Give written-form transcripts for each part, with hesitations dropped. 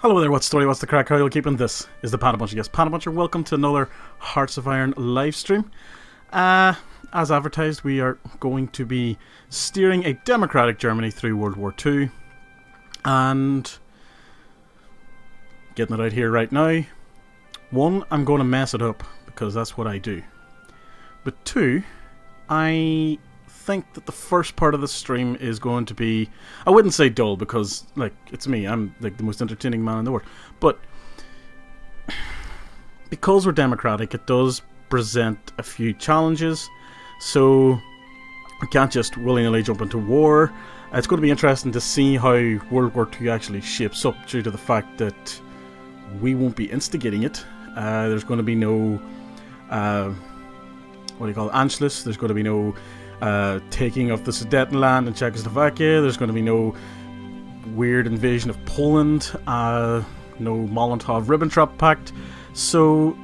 Hello there, what's the story, what's the crack, how are you keeping? This is the ThePandaPuncher. Yes, ThePandaPuncher, welcome to another Hearts of Iron live stream. As advertised, we are going to be steering a democratic Germany through World War II. And getting it out here right now. One, I'm going to mess it up, because that's what I do. But two, I think that the first part of the stream is going to be, I wouldn't say dull, because like it's me, I'm like the most entertaining man in the world, but because we're democratic, it does present a few challenges, so we can't just willy-nilly jump into war. It's going to be interesting to see how World War II actually shapes up, due to the fact that we won't be instigating it. There's going to be no what do you call it, Anschluss. There's going to be no taking of the Sudetenland in Czechoslovakia. There's going to be no weird invasion of Poland, no Molotov-Ribbentrop Pact. So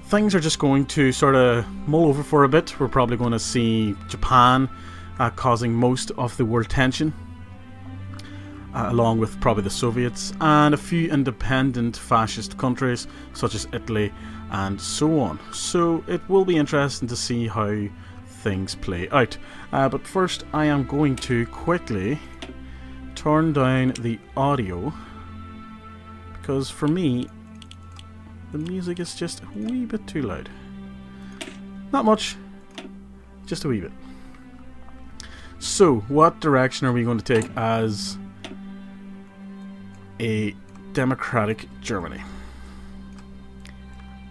things are just going to sort of mull over for a bit. We're probably going to see Japan causing most of the world tension, along with probably the Soviets and a few independent fascist countries such as Italy and so on. So it will be interesting to see how things play out. But first I am going to quickly turn down the audio, because for me the music is just a wee bit too loud. Not much, just a wee bit. So what direction are we going to take as a democratic Germany?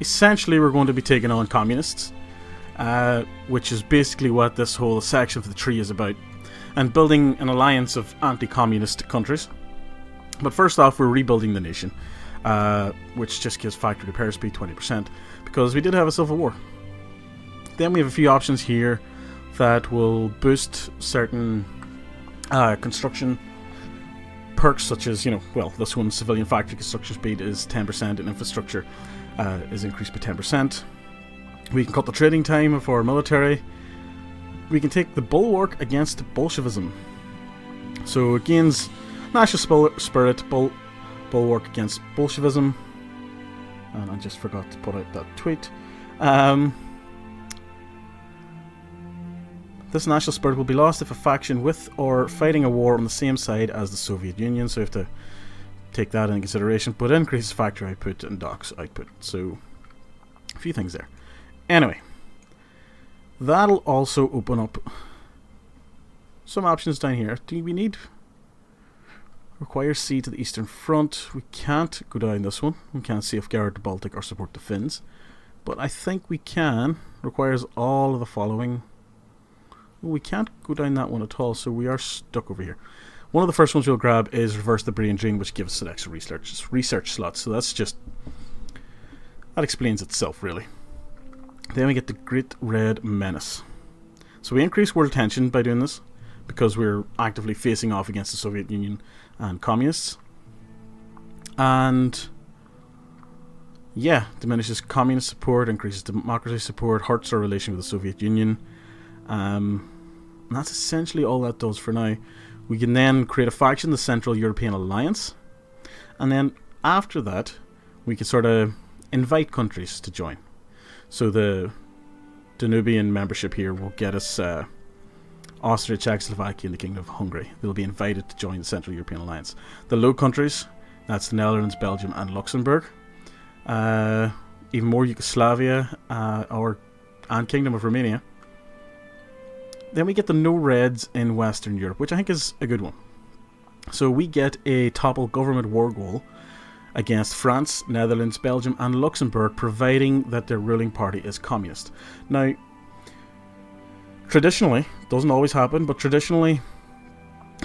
Essentially, we're going to be taking on communists, which is basically what this whole section of the tree is about, and building an alliance of anti-communist countries. But first off, we're rebuilding the nation, which just gives factory repair speed 20%, because we did have a civil war. Then we have a few options here that will boost certain construction perks, such as, this one, civilian factory construction speed is 10% and infrastructure is increased by 10%. We can cut the trading time of our military. We can take the bulwark against Bolshevism. So it gains national spirit, bulwark against Bolshevism. And I just forgot to put out that tweet. This national spirit will be lost if a faction with or fighting a war on the same side as the Soviet Union, so we have to take that into consideration, but increases factory output and docks output. So a few things there. Anyway, that'll also open up some options down here. Do we need require sea to the eastern front? We can't go down this one. We can't safeguard the Baltic or support the Finns, but I think we can. Requires all of the following. We can't go down that one at all, so we are stuck over here. One of the first ones we'll grab is Reverse the Brain Drain, which gives us an extra research slot. So that's just, that explains itself, really. Then we get the Great Red Menace. So we increase world tension by doing this, because we're actively facing off against the Soviet Union and communists. And yeah, diminishes communist support, increases democracy support, hurts our relation with the Soviet Union. And that's essentially all that does for now. We can then create a faction, the Central European Alliance, and then after that we can sort of invite countries to join. So the Danubian membership here will get us Austria, Czechoslovakia and the Kingdom of Hungary. They'll be invited to join the Central European Alliance. The Low Countries, that's the Netherlands, Belgium and Luxembourg. Even more, Yugoslavia and Kingdom of Romania. Then we get the No Reds in Western Europe, which I think is a good one. So we get a topple government war goal against France, Netherlands, Belgium and Luxembourg, providing that their ruling party is communist. Now, traditionally, doesn't always happen, but traditionally,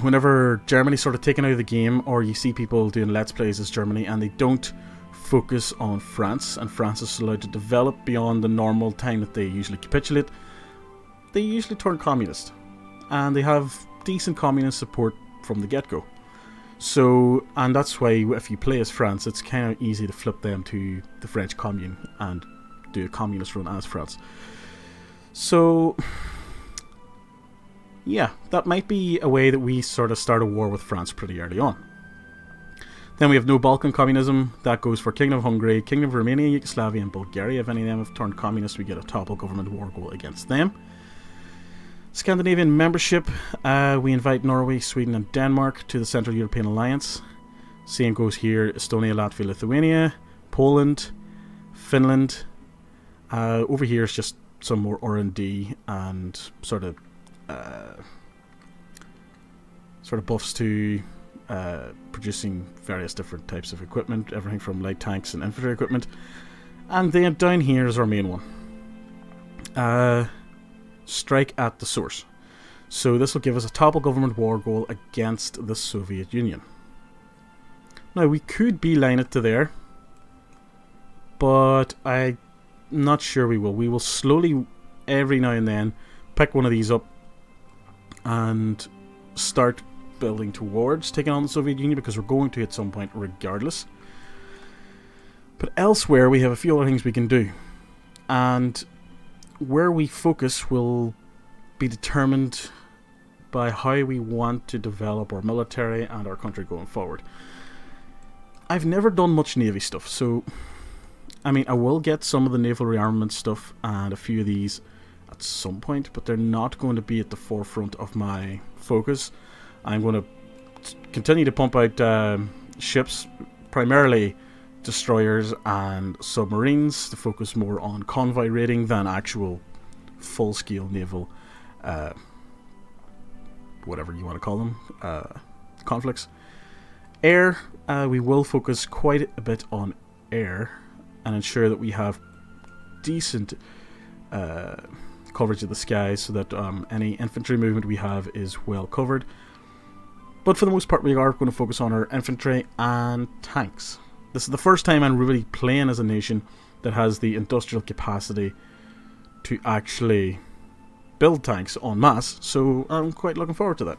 whenever Germany's sort of taken out of the game, or you see people doing Let's Plays as Germany and they don't focus on France, and France is allowed to develop beyond the normal time that they usually capitulate, they usually turn communist, and they have decent communist support from the get-go. So, and that's why if you play as France, it's kind of easy to flip them to the French Commune and do a communist run as France. So yeah, that might be a way that we sort of start a war with France pretty early on. Then we have no Balkan Communism. That goes for Kingdom of Hungary, Kingdom of Romania, Yugoslavia, and Bulgaria. If any of them have turned communist, we get a topple government war goal against them. Scandinavian membership. We invite Norway, Sweden, and Denmark to the Central European Alliance. Same goes here. Estonia, Latvia, Lithuania, Poland, Finland. Over here is just some more R&D and sort of buffs to producing various different types of equipment, everything from light tanks and infantry equipment. And then down here is our main one. Strike at the source. So this will give us a topple government war goal against the Soviet Union. Now we could beeline it to there, but I'm not sure we will. We will slowly, every now and then, pick one of these up and start building towards taking on the Soviet Union, because we're going to at some point regardless. But elsewhere we have a few other things we can do, and where we focus will be determined by how we want to develop our military and our country going forward. I've never done much Navy stuff, so I mean, I will get some of the naval rearmament stuff and a few of these at some point, but they're not going to be at the forefront of my focus. I'm going to continue to pump out ships, primarily destroyers and submarines, to focus more on convoy raiding than actual full-scale naval, whatever you want to call them, conflicts. Air, we will focus quite a bit on air and ensure that we have decent coverage of the skies, so that any infantry movement we have is well covered. But for the most part, we are going to focus on our infantry and tanks. This is the first time I'm really playing as a nation that has the industrial capacity to actually build tanks en masse, so I'm quite looking forward to that.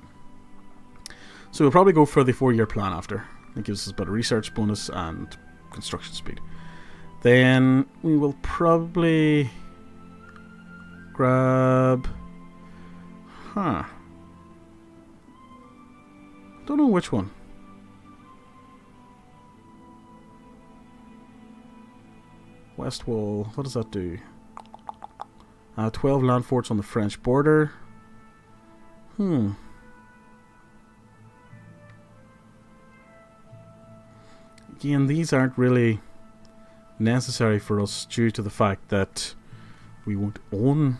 So we'll probably go for the 4-year plan after. It gives us a bit of research bonus and construction speed. Then we will probably grab... Don't know which one. West Wall, what does that do? 12 land forts on the French border. Again, these aren't really necessary for us due to the fact that we won't own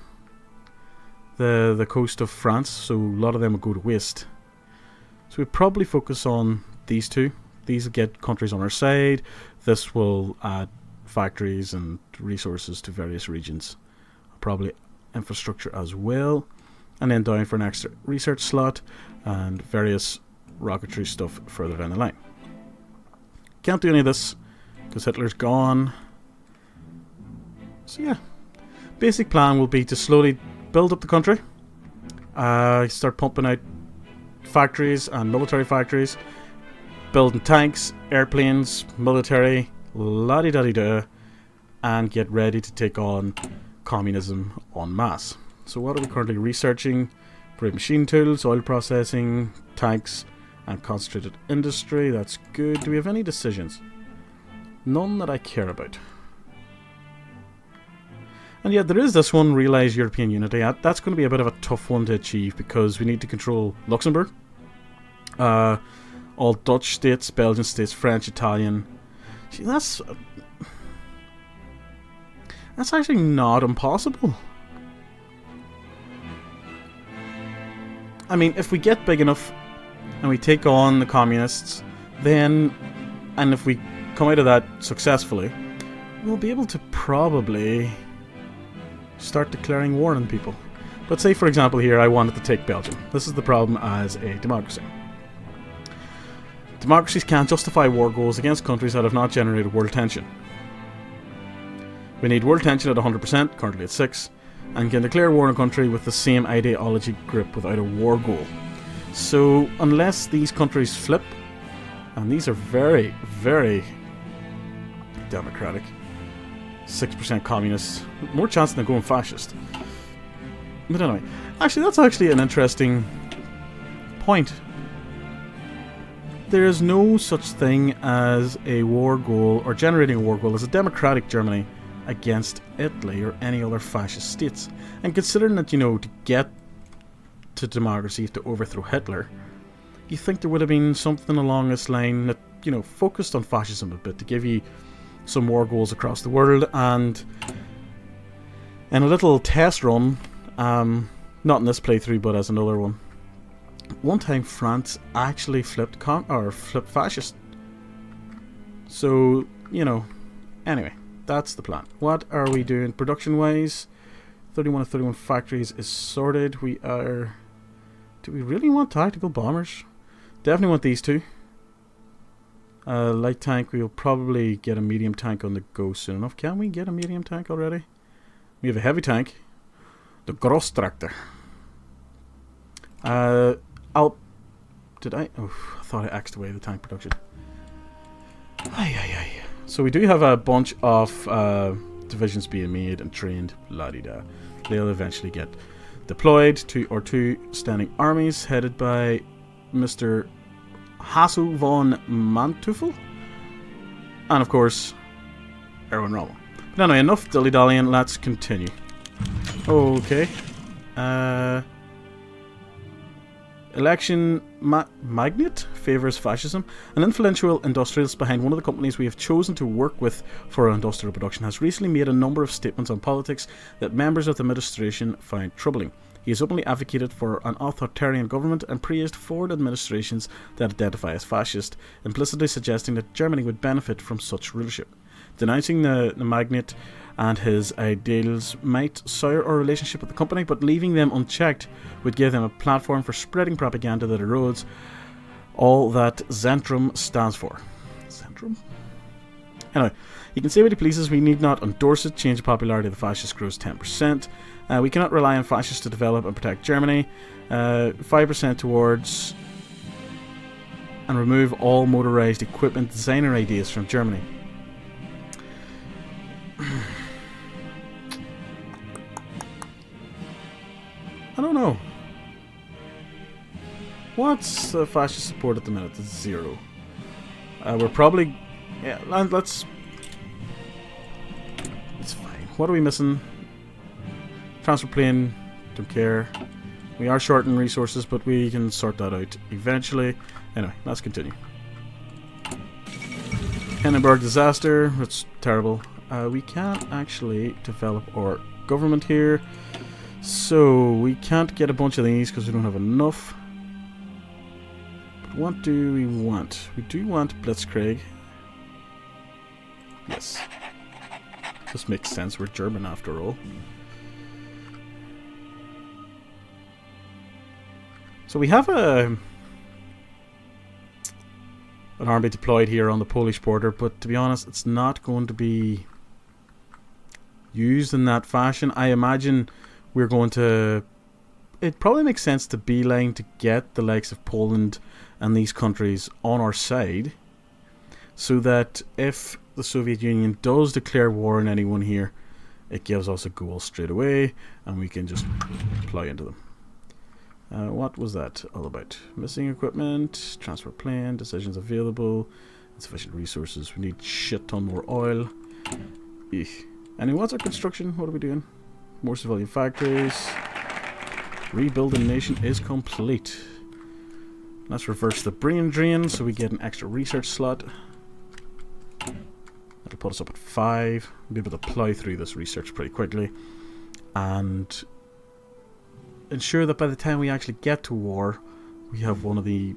the coast of France, so a lot of them will go to waste. So we'd probably focus on these two. These will get countries on our side. This will add factories and resources to various regions. Probably infrastructure as well. And then down for an extra research slot and various rocketry stuff further down the line. Can't do any of this because Hitler's gone. So yeah, basic plan will be to slowly build up the country. Start pumping out factories and military factories, building tanks, airplanes, military, la-di-da-di-da, and get ready to take on communism en masse. So what are we currently researching? Brave machine tools, oil processing, tanks, and concentrated industry. That's good. Do we have any decisions? None that I care about. And yet there is this one, realise European unity. That's going to be a bit of a tough one to achieve because we need to control Luxembourg, all Dutch states, Belgian states, French, Italian. See, that's actually not impossible. I mean, if we get big enough and we take on the communists, then, and if we come out of that successfully, we'll be able to probably start declaring war on people. But say, for example, here I wanted to take Belgium. This is the problem as a democracy. Democracies can't justify war goals against countries that have not generated world tension. We need world tension at 100%, currently at 6%, and can declare war on a country with the same ideology grip without a war goal. So, unless these countries flip, and these are very, very democratic, 6% communist, more chance than going fascist. But anyway, actually that's actually an interesting point. there is no such thing as a war goal or generating a war goal as a democratic Germany against Italy or any other fascist states. And considering that, to get to democracy, you have to overthrow Hitler, you think there would have been something along this line that, focused on fascism a bit to give you some war goals across the world. And in a little test run, not in this playthrough but as another one time France actually flipped fascist. So, anyway, that's the plan. What are we doing production wise? 31 of 31 factories is sorted. Do we really want tactical bombers? Definitely want these two. Light tank, we'll probably get a medium tank on the go soon enough. Can we get a medium tank already? We have a heavy tank. The Grosstraktor. I thought I axed away the tank production. So we do have a bunch of divisions being made and trained. La-di-da. They'll eventually get deployed to our two standing armies headed by Mr. Hasso von Manteuffel and of course Erwin Rommel. But anyway, enough dilly-dallying, let's continue. Okay. Election magnate favours fascism. An influential industrialist behind one of the companies we have chosen to work with for our industrial production has recently made a number of statements on politics that members of the administration find troubling. He has openly advocated for an authoritarian government and praised foreign administrations that identify as fascist, implicitly suggesting that Germany would benefit from such rulership. Denouncing the magnate and his ideals might sour our relationship with the company, but leaving them unchecked would give them a platform for spreading propaganda that erodes all that Zentrum stands for. Zentrum? Anyway, he can say what he pleases, we need not endorse it. Change the popularity of the fascists grows 10%. We cannot rely on fascists to develop and protect Germany. 5% towards and remove all motorized equipment designer ideas from Germany. I don't know. What's the fascist support at the minute? It's 0. We're probably... Yeah, let's... It's fine. What are we missing? Transfer plane. Don't care. We are short in resources, but we can sort that out eventually. Anyway, let's continue. Hindenburg disaster. That's terrible. We can't actually develop our government here. So, we can't get a bunch of these because we don't have enough. But what do we want? We do want Blitzkrieg. Yes. This makes sense, we're German after all. So we have an army deployed here on the Polish border, but to be honest, it's not going to be used in that fashion. I imagine we're going to... It probably makes sense to beeline to get the likes of Poland and these countries on our side, so that if the Soviet Union does declare war on anyone here, it gives us a goal straight away, and we can just plow into them. What was that all about? Missing equipment, transfer plane, decisions available, insufficient resources. We need shit ton more oil. Eek. Anyway, what's our construction? What are we doing? More civilian factories. Rebuilding nation is complete. Let's reverse the brain drain so we get an extra research slot. That'll put us up at 5. We'll be able to plow through this research pretty quickly and ensure that by the time we actually get to war, we have a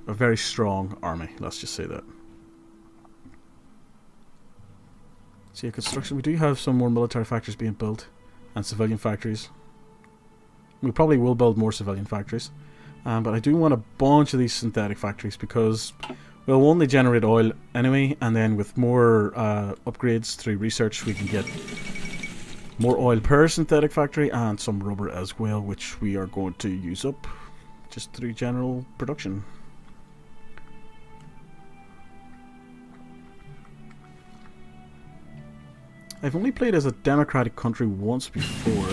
very strong army. Let's just say that. So yeah, construction. We do have some more military factories being built and civilian factories. We probably will build more civilian factories, but I do want a bunch of these synthetic factories because, well, one, they generate oil anyway, and then with more upgrades through research, we can get more oil per synthetic factory and some rubber as well, which we are going to use up just through general production. I've only played as a democratic country once before,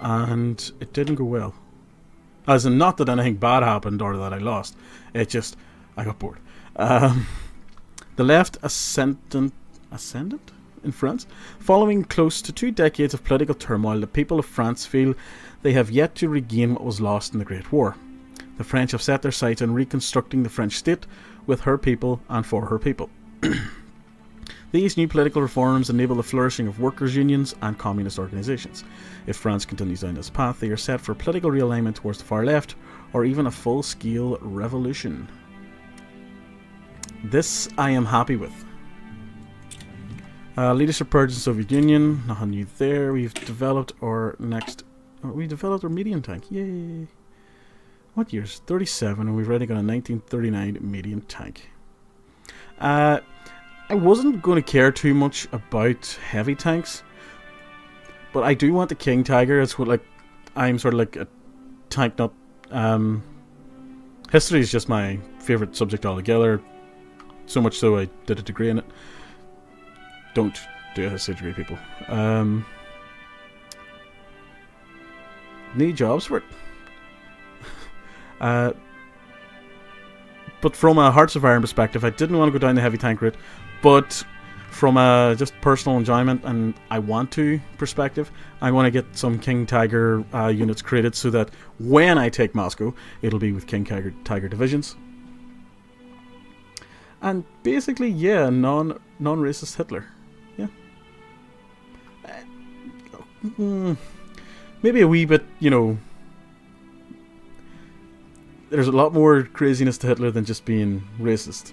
and it didn't go well. As in, not that anything bad happened or that I lost. It just, I got bored. The left ascendant in France? Following close to 2 decades of political turmoil, the people of France feel they have yet to regain what was lost in the Great War. The French have set their sights on reconstructing the French state with her people and for her people. These new political reforms enable the flourishing of workers' unions and communist organisations. If France continues down this path, they are set for political realignment towards the far left, or even a full-scale revolution. This I am happy with. Leadership purge in the Soviet Union, nothing new there. We've developed our next... we developed our medium tank, yay! What year's? 37, and we've already got a 1939 medium tank. I wasn't going to care too much about heavy tanks, but I do want the King Tiger. It's what, like, I'm sort of like a tank nut. History is just my favourite subject altogether. So much so I did a degree in it. Don't do a history degree, people. Need jobs for it. But from a Hearts of Iron perspective, I didn't want to go down the heavy tank route. But from a just personal enjoyment and I want to perspective, I want to get some King Tiger units created so that when I take Moscow, it'll be with King Tiger divisions. And basically, yeah, non-racist Hitler. Yeah. Maybe a wee bit, you know. There's a lot more craziness to Hitler than just being racist.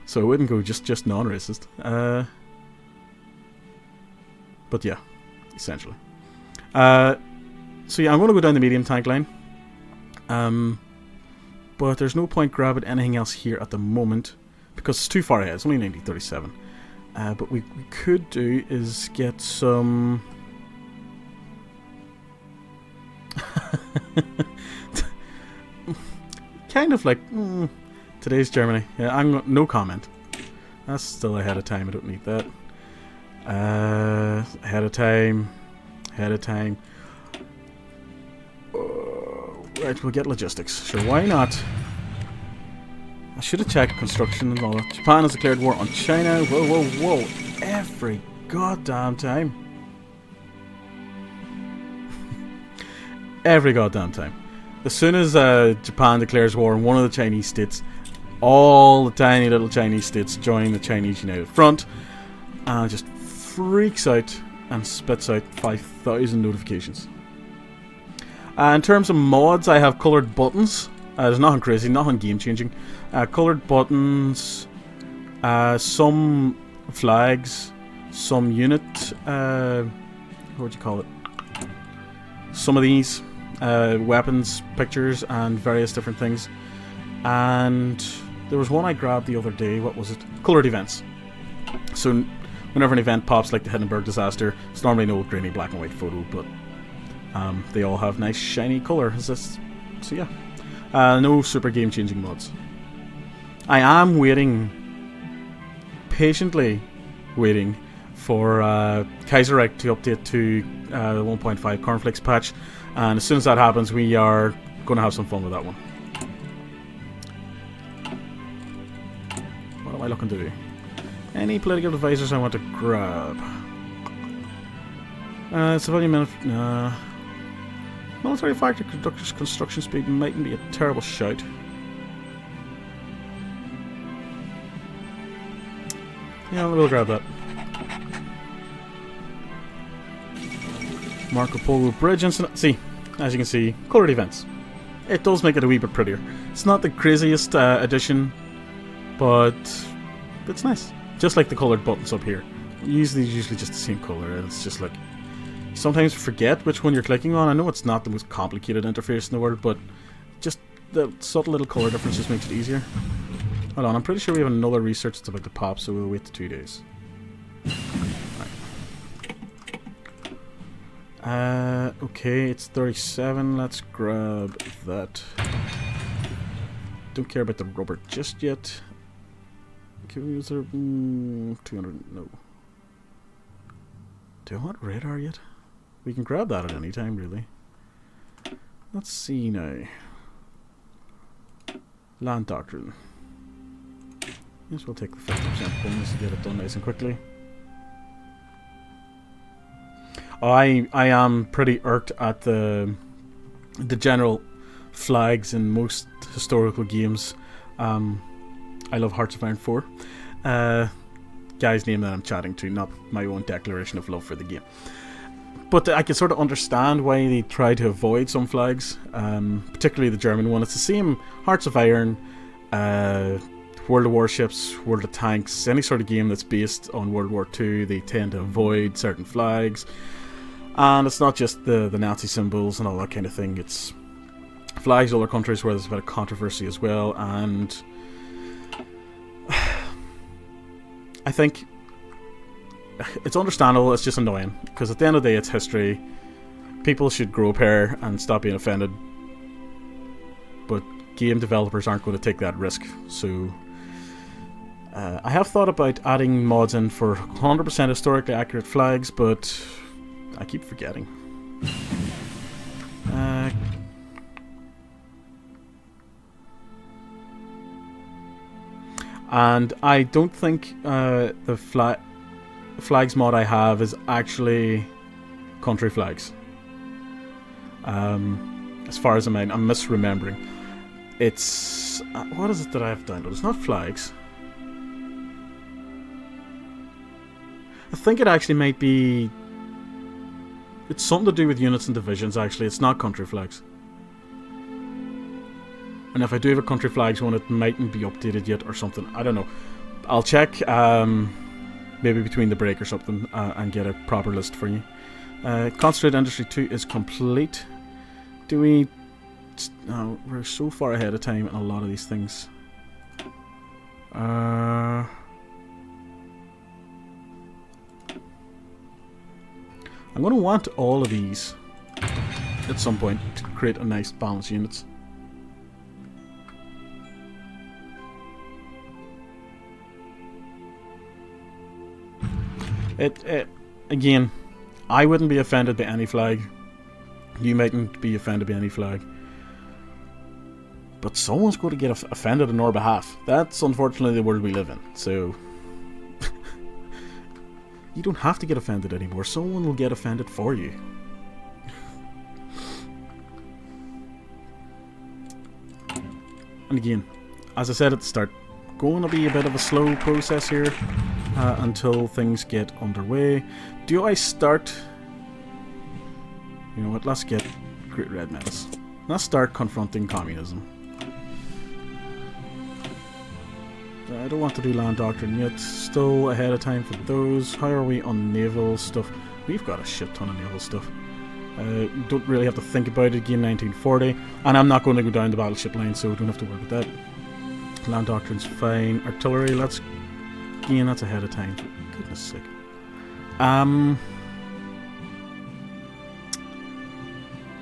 So I wouldn't go just non-racist. But yeah, essentially. So yeah, I'm going to go down the medium tank line. But there's no point grabbing anything else here at the moment because it's too far ahead. It's only 1937. But we could do is get some... kind of like... today's Germany. Yeah, no comment. That's still ahead of time. I don't need that. Ahead of time. Right, we'll get logistics. Sure, why not? I should have checked construction and all that. Japan has declared war on China. Whoa. Every goddamn time. Every goddamn time. As soon as Japan declares war on one of the Chinese states, all the tiny little Chinese states join the Chinese United Front and just freaks out and spits out 5,000 notifications. In terms of mods, I have coloured buttons. There's nothing crazy, nothing game changing. Coloured buttons, some flags, some unit, what would you call it? Some of these weapons, pictures, and various different things. And there was one I grabbed the other day. What was it? Coloured events. So whenever an event pops, like the Hindenburg disaster, it's normally an old grainy black and white photo, but they all have nice shiny colour. So yeah, no super game changing mods. I am patiently waiting for Kaiserreich to update to the 1.5 Cornflakes patch, and as soon as that happens, we are going to have some fun with that one. What am I looking to do? Any political advisors I want to grab? Civilian military factory construction speed mightn't be a terrible shout. Yeah, we'll grab that. Marco Polo Bridge incident. See, as you can see, coloured events. It does make it a wee bit prettier. It's not the craziest addition, but it's nice. Just like the coloured buttons up here. Usually just the same colour. It's just like, you sometimes forget which one you're clicking on. I know it's not the most complicated interface in the world, but just the subtle little colour difference just makes it easier. Hold on, I'm pretty sure we have another research that's about to pop, so we'll wait the 2 days. Right. Okay, it's 37. Let's grab that. Don't care about the rubber just yet. Can we use our 200? No. Do I want radar yet? We can grab that at any time, really. Let's see now. Land doctrine. Yes, we'll take the 50% bonus to get it done nice and quickly. Oh, I am pretty irked at the general flags in most historical games. I love Hearts of Iron 4. Guy's name that I'm chatting to, not my own declaration of love for the game. But I can sort of understand why they try to avoid some flags, particularly the German one. It's the same Hearts of Iron, World of Warships, World of Tanks, any sort of game that's based on World War II, they tend to avoid certain flags. And it's not just the Nazi symbols and all that kind of thing, it's flags of other countries where there's a bit of controversy as well, and I think it's understandable, it's just annoying, because at the end of the day it's history. People should grow up here and stop being offended, but game developers aren't going to take that risk. So I have thought about adding mods in for 100% historically accurate flags, but I keep forgetting. And I don't think the flags mod I have is actually country flags. As far as I'm misremembering. It's what is it that I have downloaded? It's not flags. I think it actually might be. It's something to do with units and divisions. Actually, it's not country flags. And if I do have a country flags one, it mightn't be updated yet or something. I don't know. I'll check. Maybe between the break or something, and get a proper list for you. Concentrate Industry 2 is complete. Do we... No, we're so far ahead of time in a lot of these things. I'm going to want all of these at some point to create a nice balanced units. Again, I wouldn't be offended by any flag. You mightn't be offended by any flag. But someone's going to get offended on our behalf. That's unfortunately the world we live in. So you don't have to get offended anymore. Someone will get offended for you. And again, as I said at the start, going to be a bit of a slow process here until things get underway. Do I start... You know what, let's get Great Red Menace. Let's start confronting communism. I don't want to do land doctrine yet. Still ahead of time for those. How are we on naval stuff? We've got a shit ton of naval stuff. You don't really have to think about it. Again, 1940. And I'm not going to go down the battleship line, so don't have to worry about that. Land doctrine's fine. Artillery, let's... Again, that's ahead of time. For goodness sake.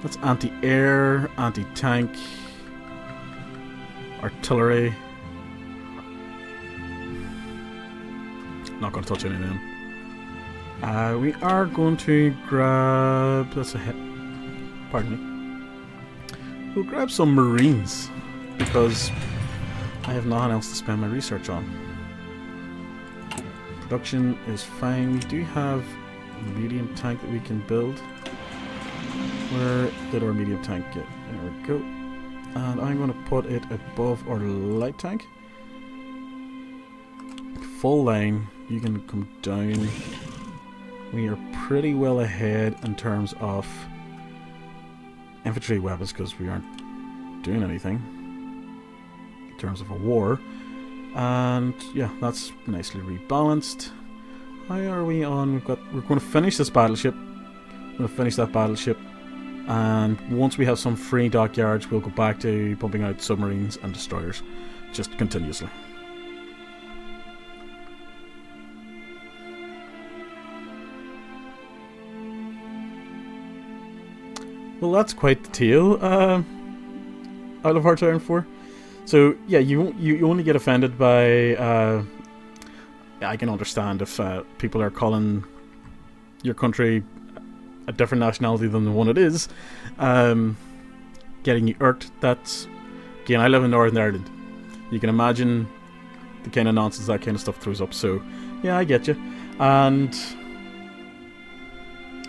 That's anti-air, anti-tank, artillery. Not going to touch any of them. We are going to grab... That's a hit. Pardon me. We'll grab some Marines, because I have nothing else to spend my research on. Production is fine. We do have a medium tank that we can build. Where did our medium tank get? There we go. And I'm going to put it above our light tank. Full line. You can come down. We are pretty well ahead in terms of infantry weapons because we aren't doing anything in terms of a war. And yeah, that's nicely rebalanced. How are we on? We're going to finish this battleship. We're going to finish that battleship. And once we have some free dockyards, we'll go back to pumping out submarines and destroyers just continuously. Well, that's quite the tale out of Hearts of Iron 4. So yeah, you only get offended by I can understand if people are calling your country a different nationality than the one it is. getting you irked. That's, again, I live in Northern Ireland. You can imagine the kind of nonsense that kind of stuff throws up. So, yeah, I get you. And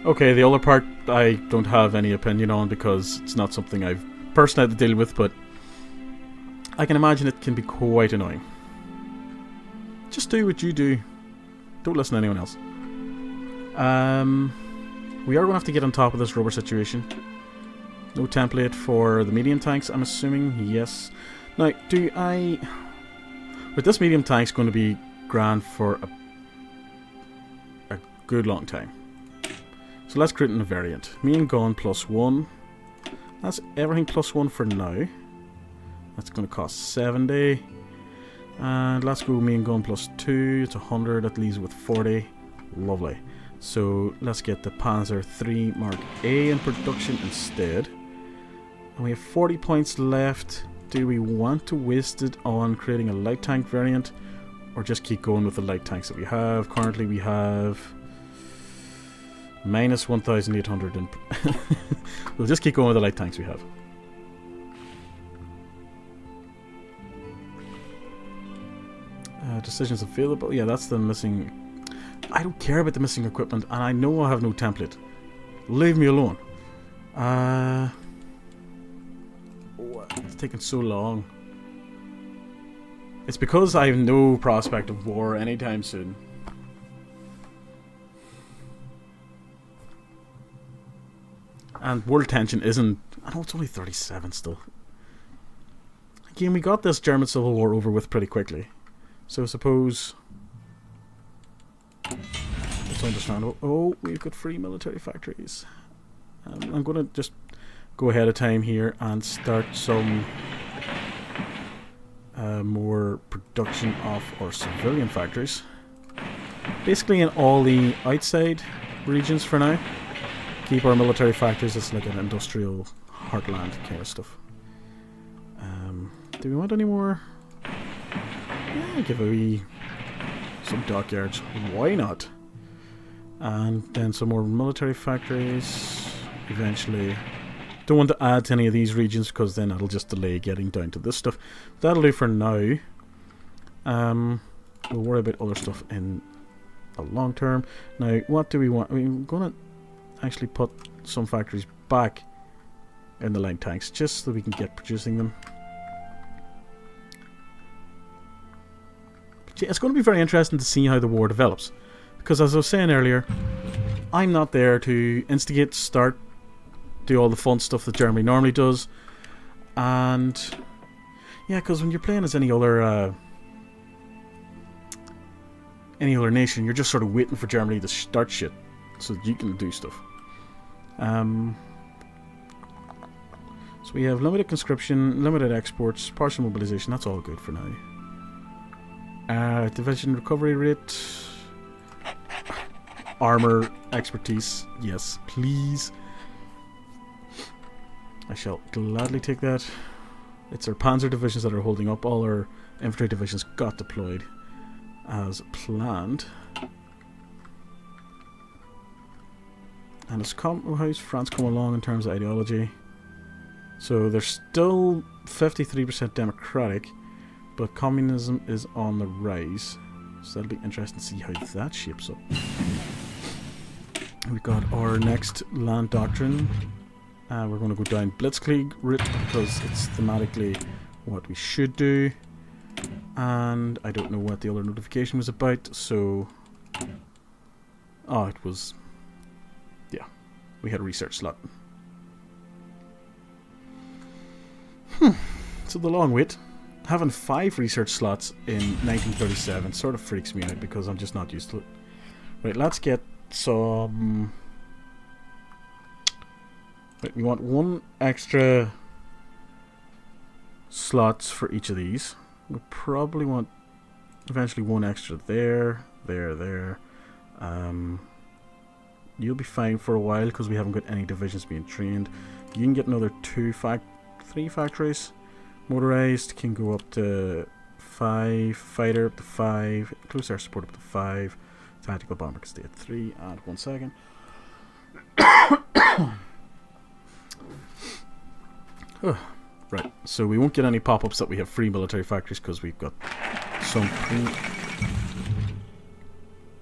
okay, the other part I don't have any opinion on because it's not something I've personally had to deal with, but I can imagine it can be quite annoying. Just do what you do. Don't listen to anyone else. We are going to have to get on top of this rubber situation. No template for the medium tanks, I'm assuming. Yes. Now, but this medium tank's going to be grand for a good long time. So let's create a variant. Main gun +1. That's everything +1 for now. That's going to cost 70. And let's go main gun +2. It's 100. That leaves with 40. Lovely. So let's get the Panzer III Mark A in production instead. And we have 40 points left. Do we want to waste it on creating a light tank variant, or just keep going with the light tanks that we have? Currently we have minus 1,800 and we'll just keep going with the light tanks we have. Decisions available. Yeah, that's the missing. I don't care about the missing equipment, and I know I have no template. Leave me alone. It's taking so long. It's because I have no prospect of war anytime soon. And world tension isn't... I know it's only 37 still. Again, we got this German Civil War over with pretty quickly. So suppose... it's understandable. Oh, we've got free military factories. I'm going to just go ahead of time here and start some more production of our civilian factories. Basically in all the outside regions for now. Keep our military factories as like an industrial heartland kind of stuff. Do we want any more? Yeah, give a wee... some dockyards. Why not? And then some more military factories. Eventually. Don't want to add to any of these regions because then that'll just delay getting down to this stuff. That'll do for now. We'll worry about other stuff in the long term. Now, what do we want? We're going to actually put some factories back in the light tanks just so we can get producing them. But yeah, it's going to be very interesting to see how the war develops. Because as I was saying earlier, I'm not there to instigate, start, do all the fun stuff that Germany normally does. And yeah, because when you're playing as any other nation, you're just sort of waiting for Germany to start shit so that you can do stuff. So we have limited conscription, limited exports, partial mobilization. That's all good for now. Division recovery rate, armor expertise. Yes, please. I shall gladly take that. It's our panzer divisions that are holding up. All our infantry divisions got deployed as planned. And how's France come along in terms of ideology? So they're still 53% democratic, but communism is on the rise. So that'll be interesting to see how that shapes up. We've got our next land doctrine. We're going to go down Blitzkrieg route because it's thematically what we should do. And I don't know what the other notification was about, so... oh, it was... yeah, we had a research slot. So the long wait. Having 5 research slots in 1937 sort of freaks me out because I'm just not used to it. Right, let's get some... right, we want 1 extra slots for each of these. We'll probably want eventually 1 extra there, there. You'll be fine for a while because we haven't got any divisions being trained. You can get another 3 factories. Motorized can go up to 5, fighter up to 5, close air support up to 5, tactical bomber can stay at 3, and 1 second. Right, so we won't get any pop-ups that we have free military factories because we've got some...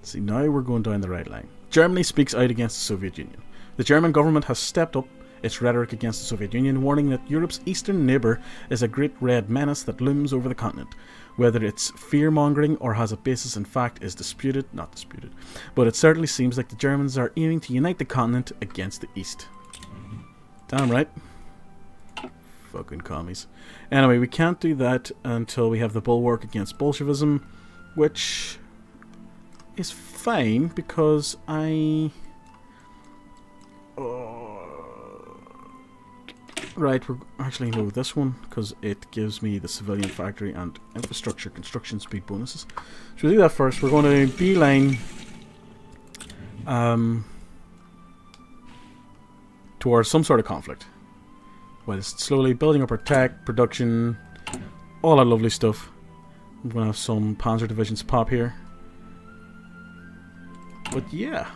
See, now we're going down the right line. Germany speaks out against the Soviet Union. The German government has stepped up its rhetoric against the Soviet Union, warning that Europe's eastern neighbour is a great red menace that looms over the continent. Whether it's fear-mongering or has a basis in fact is not disputed. But it certainly seems like the Germans are aiming to unite the continent against the East. Damn right. Fucking commies. Anyway, we can't do that until we have the bulwark against Bolshevism, which is fine because right, we're actually no this one because it gives me the civilian factory and infrastructure construction speed bonuses. So we'll do that first. We're going to beeline towards some sort of conflict. While it's slowly building up our tech, production, all that lovely stuff. We're going to have some panzer divisions pop here. But yeah.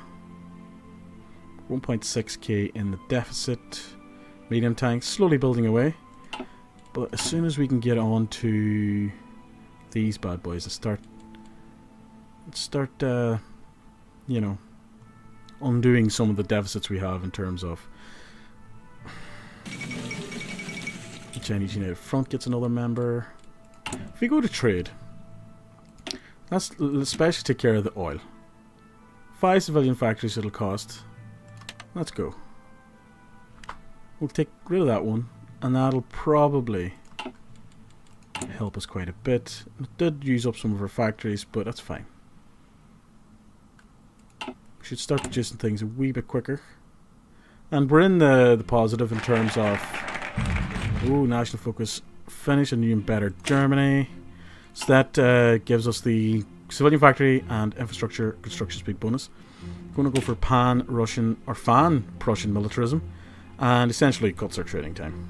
1.6k in the deficit. Medium tanks slowly building away. But as soon as we can get on to these bad boys and start you know, undoing some of the deficits we have in terms of the Chinese United Front gets another member. If we go to trade, let's especially take care of the oil. 5 civilian factories it'll cost. Let's go. We'll take rid of that one, and that'll probably help us quite a bit. It did use up some of our factories, but that's fine. We should start producing things a wee bit quicker. And we're in the positive in terms of national focus, finish a new and better Germany. So that gives us the civilian factory and infrastructure construction speed bonus. We're going to go for pan-Russian or fan-Prussian militarism, and essentially cuts our trading time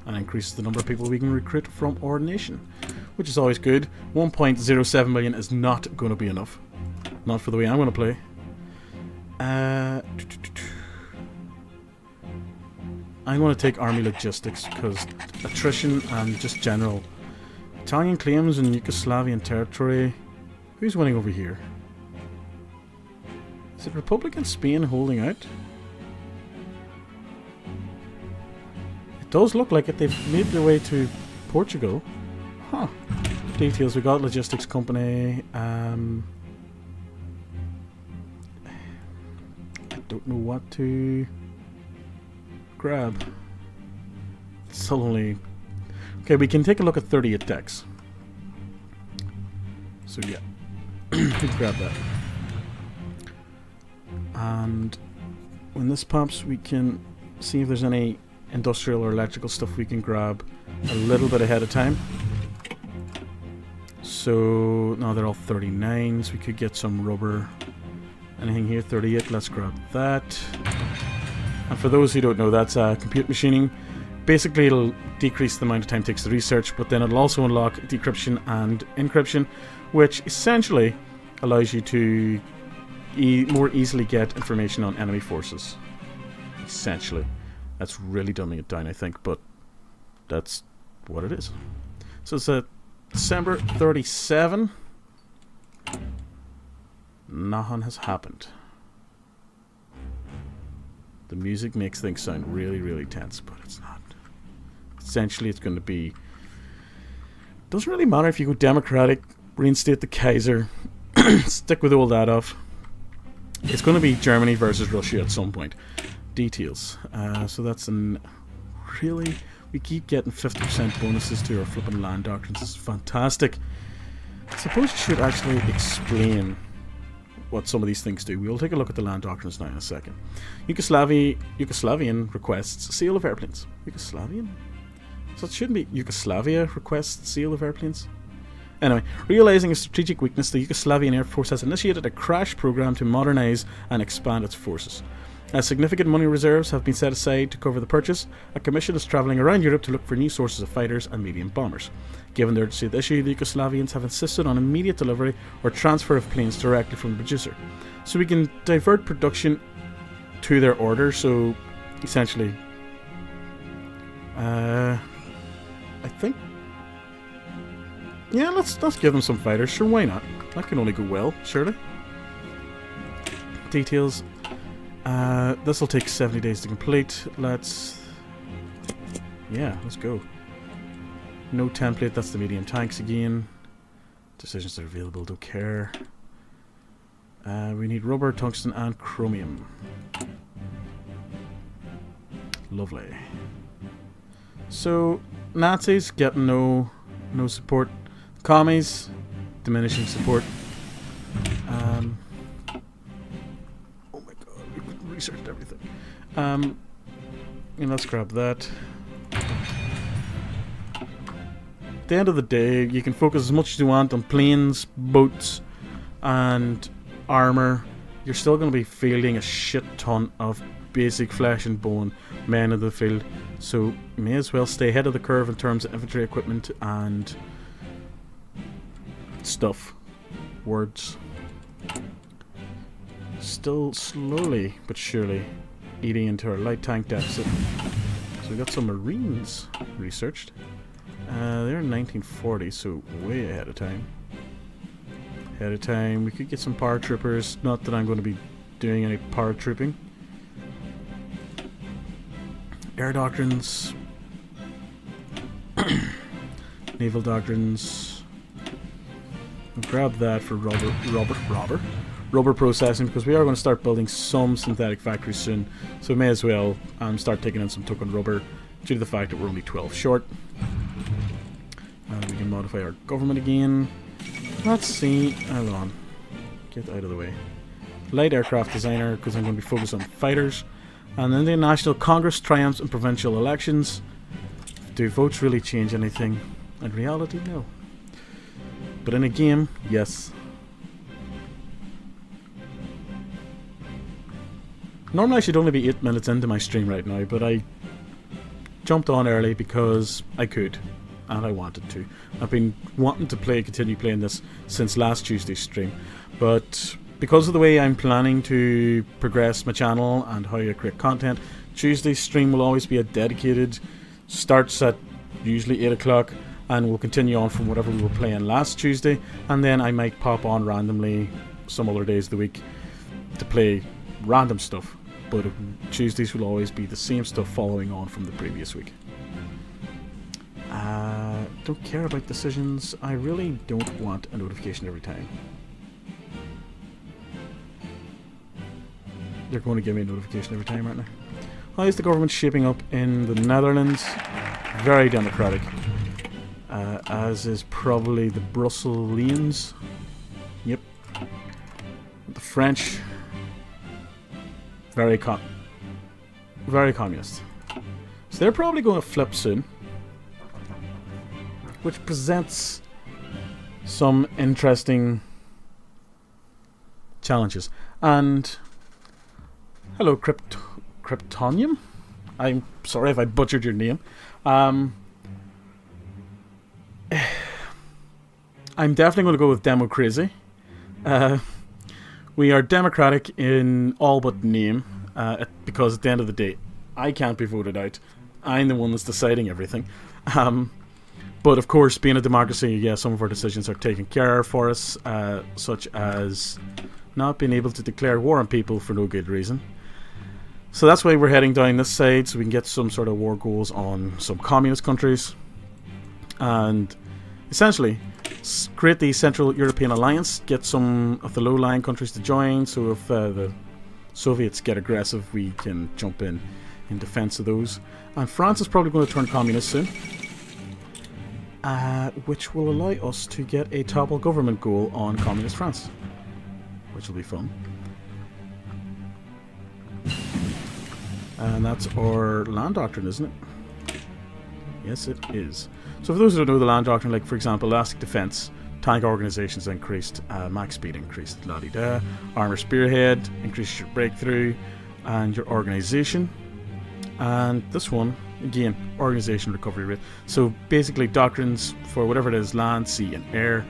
and increases the number of people we can recruit from our nation, which is always good. 1.07 million is not going to be enough, not for the way I'm going to play. I'm going to take army logistics because attrition and just general Italian claims in Yugoslavian territory. Who's winning over here? Is it Republican Spain holding out? It does look like it. They've made their way to Portugal. Huh. Details. We got logistics company. I don't know what to grab. It's only... Okay, we can take a look at 38 decks. So yeah, let's grab that. And when this pops, we can see if there's any industrial or electrical stuff we can grab a little bit ahead of time. So now they're all 39s. We could get some rubber. Anything here? 38. Let's grab that. And for those who don't know, that's compute machining. Basically, it'll decrease the amount of time it takes to research, but then it'll also unlock decryption and encryption, which essentially allows you to more easily get information on enemy forces. Essentially. That's really dumbing it down, I think, but that's what it is. So it's a December 37. Nothing has happened. The music makes things sound really, really tense, but it's not. Essentially, it's going to be... Doesn't really matter if you go democratic, reinstate the Kaiser, stick with old Adolf. It's going to be Germany versus Russia at some point. Details. So that's an... Really? We keep getting 50% bonuses to our flipping land doctrines. This is fantastic. I suppose you should actually explain what some of these things do. We'll take a look at the land doctrines now in a second. Yugoslavian requests sale of airplanes. Yugoslavian? So it shouldn't be Yugoslavia requests sale of airplanes. Anyway, realizing a strategic weakness, the Yugoslavian Air Force has initiated a crash program to modernize and expand its forces. As significant money reserves have been set aside to cover the purchase, a commission is travelling around Europe to look for new sources of fighters and medium bombers. Given the urgency of the issue, the Yugoslavians have insisted on immediate delivery or transfer of planes directly from the producer. So we can divert production to their order, so essentially I think... Yeah, let's give them some fighters. Sure, why not? That can only go well, surely. Details. This will take 70 days to complete. Let's... Yeah, let's go. No template, that's the medium tanks again. Decisions are available, don't care. We need rubber, tungsten, and chromium. Lovely. So, Nazis get no support. Commies, diminishing support. Oh my god, we researched everything. And let's grab that. At the end of the day, you can focus as much as you want on planes, boats, and armor. You're still going to be fielding a shit ton of basic flesh and bone men in the field, so you may as well stay ahead of the curve in terms of infantry equipment and stuff. Words. Still slowly but surely eating into our light tank deficit. So we got some Marines researched. They're in 1940, so way ahead of time. Ahead of time. We could get some paratroopers. Not that I'm going to be doing any paratrooping. Air doctrines. Naval doctrines. We'll grab that for rubber processing, because we are going to start building some synthetic factories soon. So we may as well start taking in some token rubber due to the fact that we're only 12 short. We can modify our government again. Let's see. Hold on. Get out of the way. Light aircraft designer, because I'm going to be focused on fighters. And then the National Congress triumphs in provincial elections. Do votes really change anything? In reality, no. But in a game, yes. Normally I should only be 8 minutes into my stream right now, but I jumped on early because I could. And I wanted to. I've been wanting to continue playing this since last Tuesday's stream. But because of the way I'm planning to progress my channel and how I create content, Tuesday's stream will always be a dedicated, starts at usually 8 o'clock, and we'll continue on from whatever we were playing last Tuesday, and then I might pop on randomly some other days of the week to play random stuff, but Tuesdays will always be the same stuff following on from the previous week. Don't care about decisions. I really don't want a notification every time. They're going to give me a notification every time, aren't they? How is the government shaping up in the Netherlands? Very democratic. As is probably the Brusselians. Yep. The French. Very communist. So they're probably going to flip soon. Which presents some interesting challenges. And hello, Kryptonium? I'm sorry if I butchered your name. I'm definitely going to go with Demo Crazy. We are democratic in all but name, because at the end of the day, I can't be voted out. I'm the one that's deciding everything. But of course, being a democracy, yeah, some of our decisions are taken care of for us, such as not being able to declare war on people for no good reason. So that's why we're heading down this side, so we can get some sort of war goals on some communist countries. And essentially, create the Central European Alliance, get some of the low-lying countries to join, so if the Soviets get aggressive, we can jump in defense of those. And France is probably going to turn communist soon. Which will allow us to get a topple government goal on communist France, which will be fun. And that's our land doctrine, isn't it? Yes, it is. So for those who don't know the land doctrine, like for example, elastic defense, tank organizations increased, max speed increased, la-di-da, armor spearhead, increases your breakthrough and your organization. And this one, again, organization recovery rate. So basically doctrines for whatever it is, land, sea and air,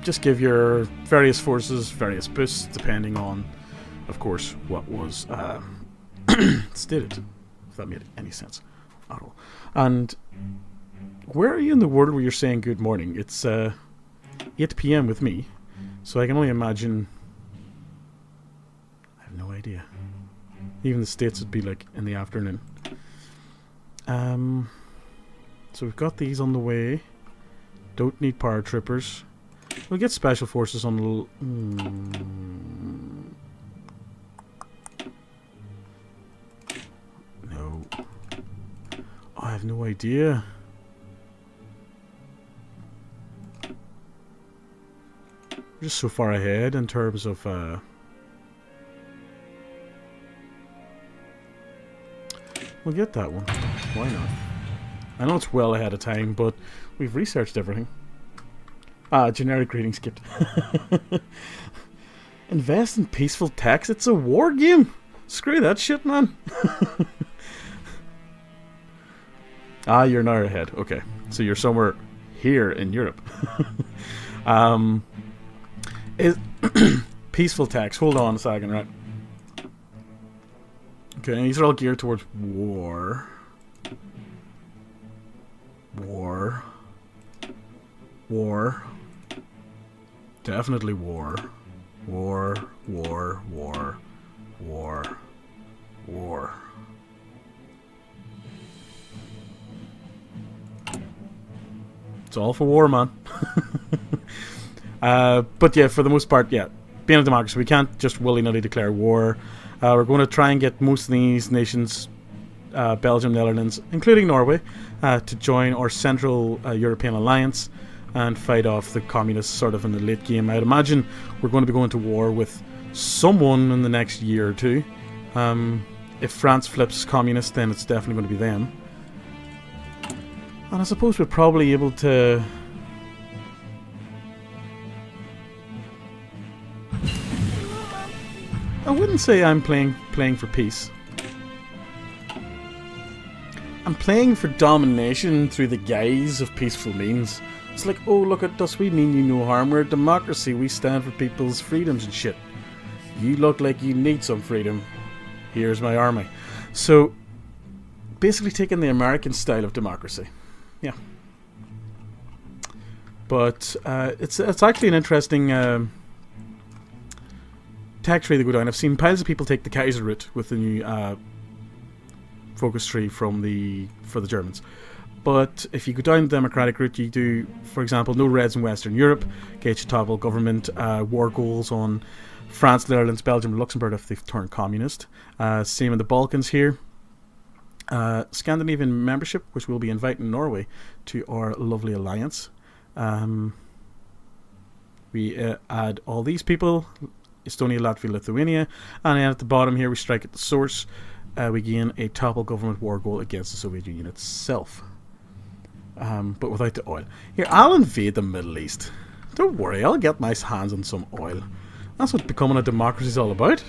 just give your various forces various boosts depending on, of course, what was stated, if that made any sense. Oh. And where are you in the world where you're saying good morning? It's 8 p.m. with me, so I can only imagine. I have no idea. Even the States would be like in the afternoon. So we've got these on the way. Don't need paratroopers. We'll get special forces on the... No. Oh, I have no idea. We're just so far ahead in terms of... We'll get that one. Why not? I know it's well ahead of time, but we've researched everything. Generic greeting skipped. Invest in peaceful tax. It's a war game. Screw that shit, man. You're now ahead. Okay, so you're somewhere here in Europe. Is peaceful tax. Hold on a second, right? Okay, these are all geared towards war. War. War. Definitely war. War. War. War. War. War. It's all for war, man. But yeah, for the most part, yeah. Being a democracy, we can't just willy-nilly declare war. We're going to try and get most of these nations, Belgium, Netherlands, including Norway, to join our Central European Alliance and fight off the communists sort of in the late game. I'd imagine we're going to be going to war with someone in the next year or two. If France flips communist, then it's definitely going to be them. And I suppose we're probably able to... I wouldn't say I'm playing for peace. I'm playing for domination through the guise of peaceful means. It's like, oh, look at us, we mean you no harm. We're a democracy, we stand for people's freedoms and shit. You look like you need some freedom. Here's my army. So, basically taking the American style of democracy. Yeah. But it's actually an interesting tax tree to go down. I've seen piles of people take the Kaiser route with the new focus tree for the Germans. But if you go down the democratic route, you do, for example, no Reds in Western Europe, get your topple government, war goals on France, Netherlands, Belgium, Luxembourg if they've turned communist. Same in the Balkans here. Scandinavian membership, which we'll be inviting Norway to our lovely alliance. We add all these people, Estonia, Latvia, Lithuania, and then at the bottom here we strike at the source. We gain a topple government war goal against the Soviet Union itself. But without the oil. Here, I'll invade the Middle East. Don't worry, I'll get my hands on some oil. That's what becoming a democracy is all about.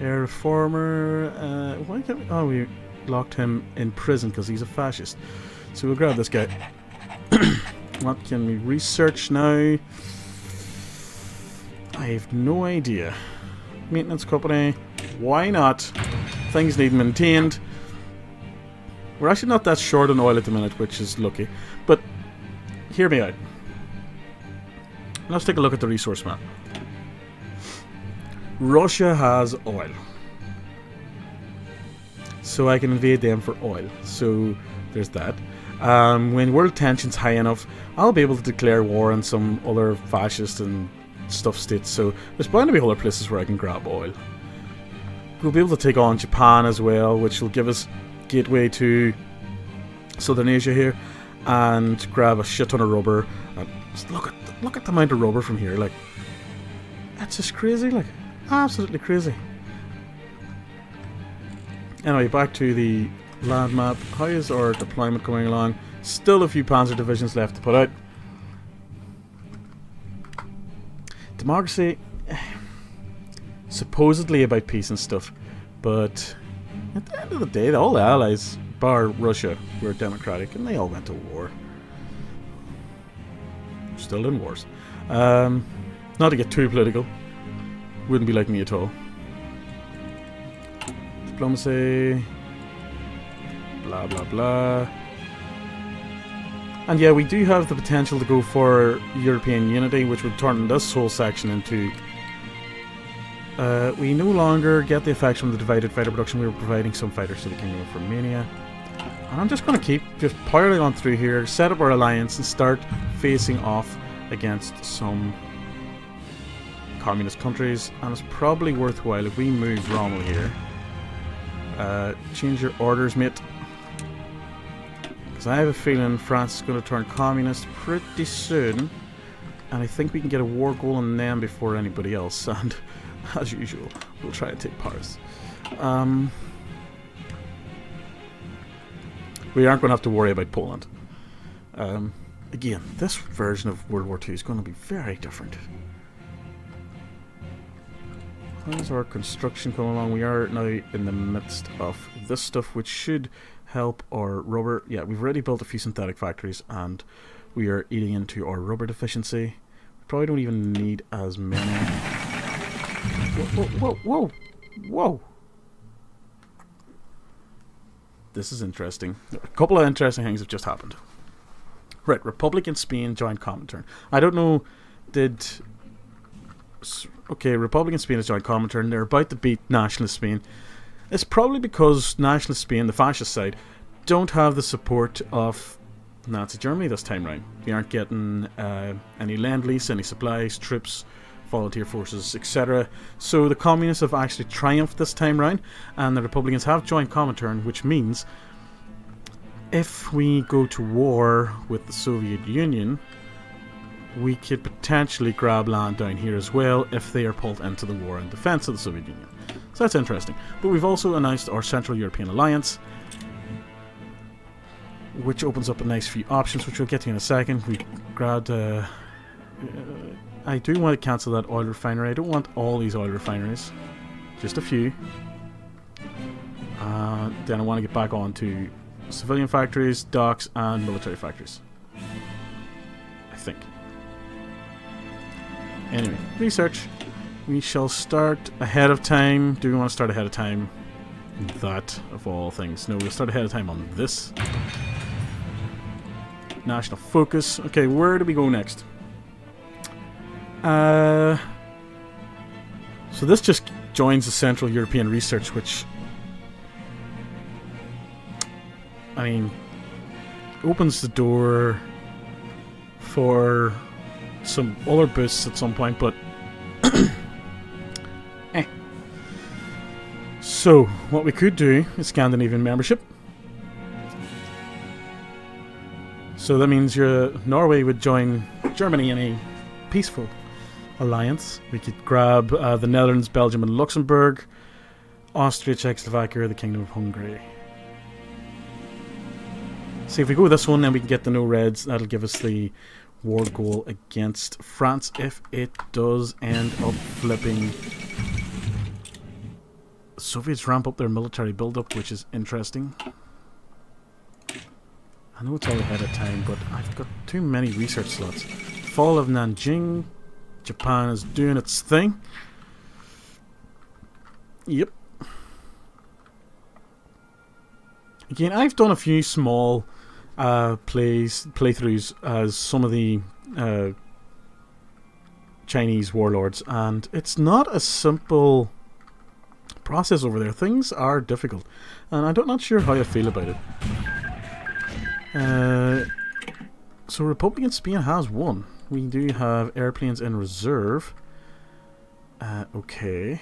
Air reformer. Why can't we? Oh, we locked him in prison because he's a fascist. So we'll grab this guy. What can we research now? I have no idea. Maintenance company. Why not? Things need maintained. We're actually not that short on oil at the minute, which is lucky. But hear me out. Let's take a look at the resource map. Russia has oil. So I can invade them for oil. So there's that. When world tension's high enough, I'll be able to declare war on some other fascist and stuff states. So there's bound to be other places where I can grab oil. We'll be able to take on Japan as well, which will give us gateway to Southern Asia here, and grab a shit ton of rubber. Just look at the amount of rubber from here. Like, that's just crazy. Like, absolutely crazy. Anyway, back to the land map. How is our deployment coming along? Still a few panzer divisions left to put out. Democracy, supposedly about peace and stuff, but at the end of the day, all the allies, bar Russia, were democratic, and they all went to war. Still in wars. Not to get too political. Wouldn't be like me at all. Diplomacy. blah blah blah. And yeah, we do have the potential to go for European unity, which would turn this whole section into... we no longer get the effects from the divided fighter production. We were providing some fighters to the Kingdom of Romania. And I'm just going to keep just piling on through here, set up our alliance, and start facing off against some communist countries. And it's probably worthwhile if we move Rommel here. Change your orders, mate. Because I have a feeling France is going to turn communist pretty soon. And I think we can get a war goal on them before anybody else. And as usual, we'll try to take Paris. We aren't going to have to worry about Poland. Again, this version of World War II is going to be very different. How's our construction coming along? We are now in the midst of this stuff, which should help our rubber. Yeah, we've already built a few synthetic factories, and we are eating into our rubber deficiency. We probably don't even need as many. Whoa, whoa, whoa, whoa! This is interesting. A couple of interesting things have just happened. Right, Republic and Spain joined Comintern. I don't know, did... Okay, Republic and Spain has joined Comintern. They're about to beat Nationalist Spain. It's probably because Nationalist Spain, the fascist side, don't have the support of Nazi Germany this time round. They aren't getting any lend-lease, any supplies, troops, volunteer forces, etc. So the communists have actually triumphed this time round, and the Republicans have joined Comintern, which means if we go to war with the Soviet Union, we could potentially grab land down here as well if they are pulled into the war in defense of the Soviet Union. So that's interesting. But we've also announced our Central European Alliance, which opens up a nice few options, which we'll get to in a second. We grabbed... I do want to cancel that oil refinery. I don't want all these oil refineries. Just a few. Then I want to get back on to civilian factories, docks, and military factories. I think. Anyway, research. We shall start ahead of time. Do we want to start ahead of time? That, of all things. No, we'll start ahead of time on this. National focus. Okay, where do we go next? So this just joins the Central European Research, which, I mean, opens the door for some other boosts at some point, but So, what we could do is Scandinavian membership. So that means Norway would join Germany in a peaceful alliance. We could grab the Netherlands, Belgium and Luxembourg, Austria, Czechoslovakia, the Kingdom of Hungary. See, if we go with this one, then we can get the no reds. That'll give us the war goal against France if it does end up flipping. The Soviets ramp up their military build-up, which is interesting. I know it's all ahead of time, but I've got too many research slots. Fall of Nanjing. Japan is doing its thing. Yep. Again, I've done a few small playthroughs as some of the Chinese warlords, and it's not a simple process over there. Things are difficult, and I'm not sure how I feel about it. So Republican Spain has won. We do have airplanes in reserve. Okay.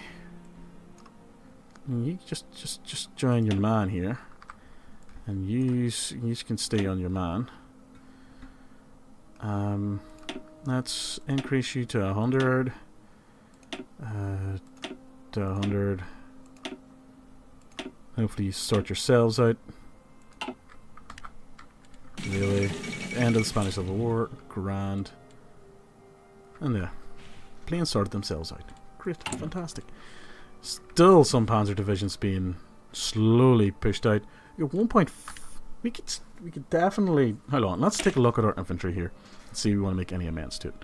You just join your man here. And you can stay on your man. Let's increase you to 100. To 100. Hopefully you sort yourselves out. Really. End of the Spanish Civil War. Grand. And there. Planes sorted themselves out. Great. Fantastic. Still some panzer divisions being slowly pushed out. At one point, we could definitely... Hold on. Let's take a look at our infantry here. And see if we want to make any amends to it.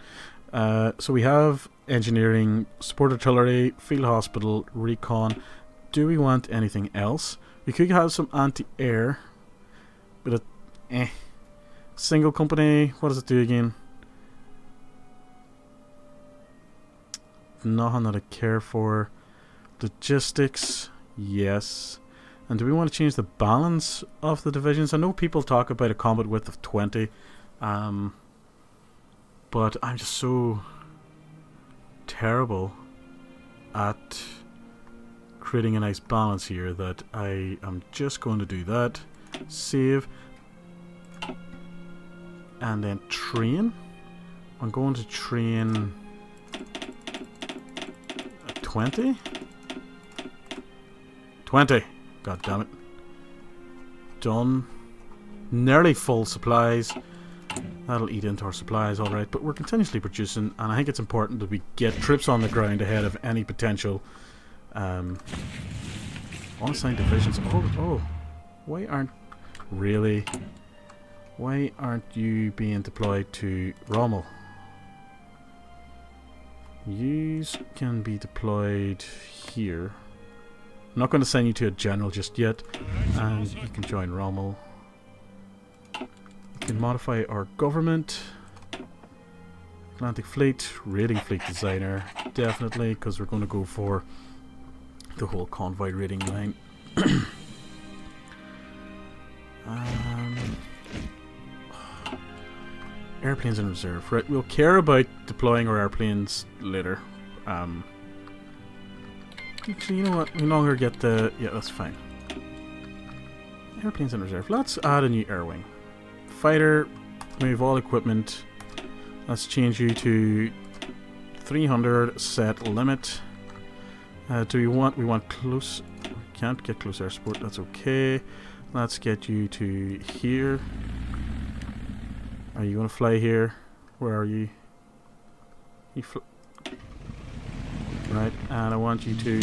So we have engineering, support artillery, field hospital, recon. Do we want anything else? We could have some anti-air. Bit of single company. What does it do again? Nothing that I care for. Logistics, yes. And do we want to change the balance of the divisions? I know people talk about a combat width of 20, but I'm just so terrible at creating a nice balance here that I am just going to do that. Save. And then train. I'm going to train 20? 20! God damn it. Done. Nearly full supplies. That'll eat into our supplies, alright. But we're continuously producing, and I think it's important that we get troops on the ground ahead of any potential unassigned divisions. Oh. Why aren't... Really? Why aren't you being deployed to Rommel? Yous can be deployed here. I'm not going to send you to a general just yet, and you can join Rommel. You can modify our government. Atlantic Fleet, raiding fleet designer, definitely, because we're going to go for the whole convoy raiding line. Airplanes in reserve. Right, we'll care about deploying our airplanes later. Actually, you know what? We no longer get the... Yeah, that's fine. Airplanes in reserve. Let's add a new air wing. Fighter, move all equipment. Let's change you to 300 set limit. Do we want close... We can't get close air support. That's okay. Let's get you to here. Are you going to fly here? Where are you? Right, and I want you to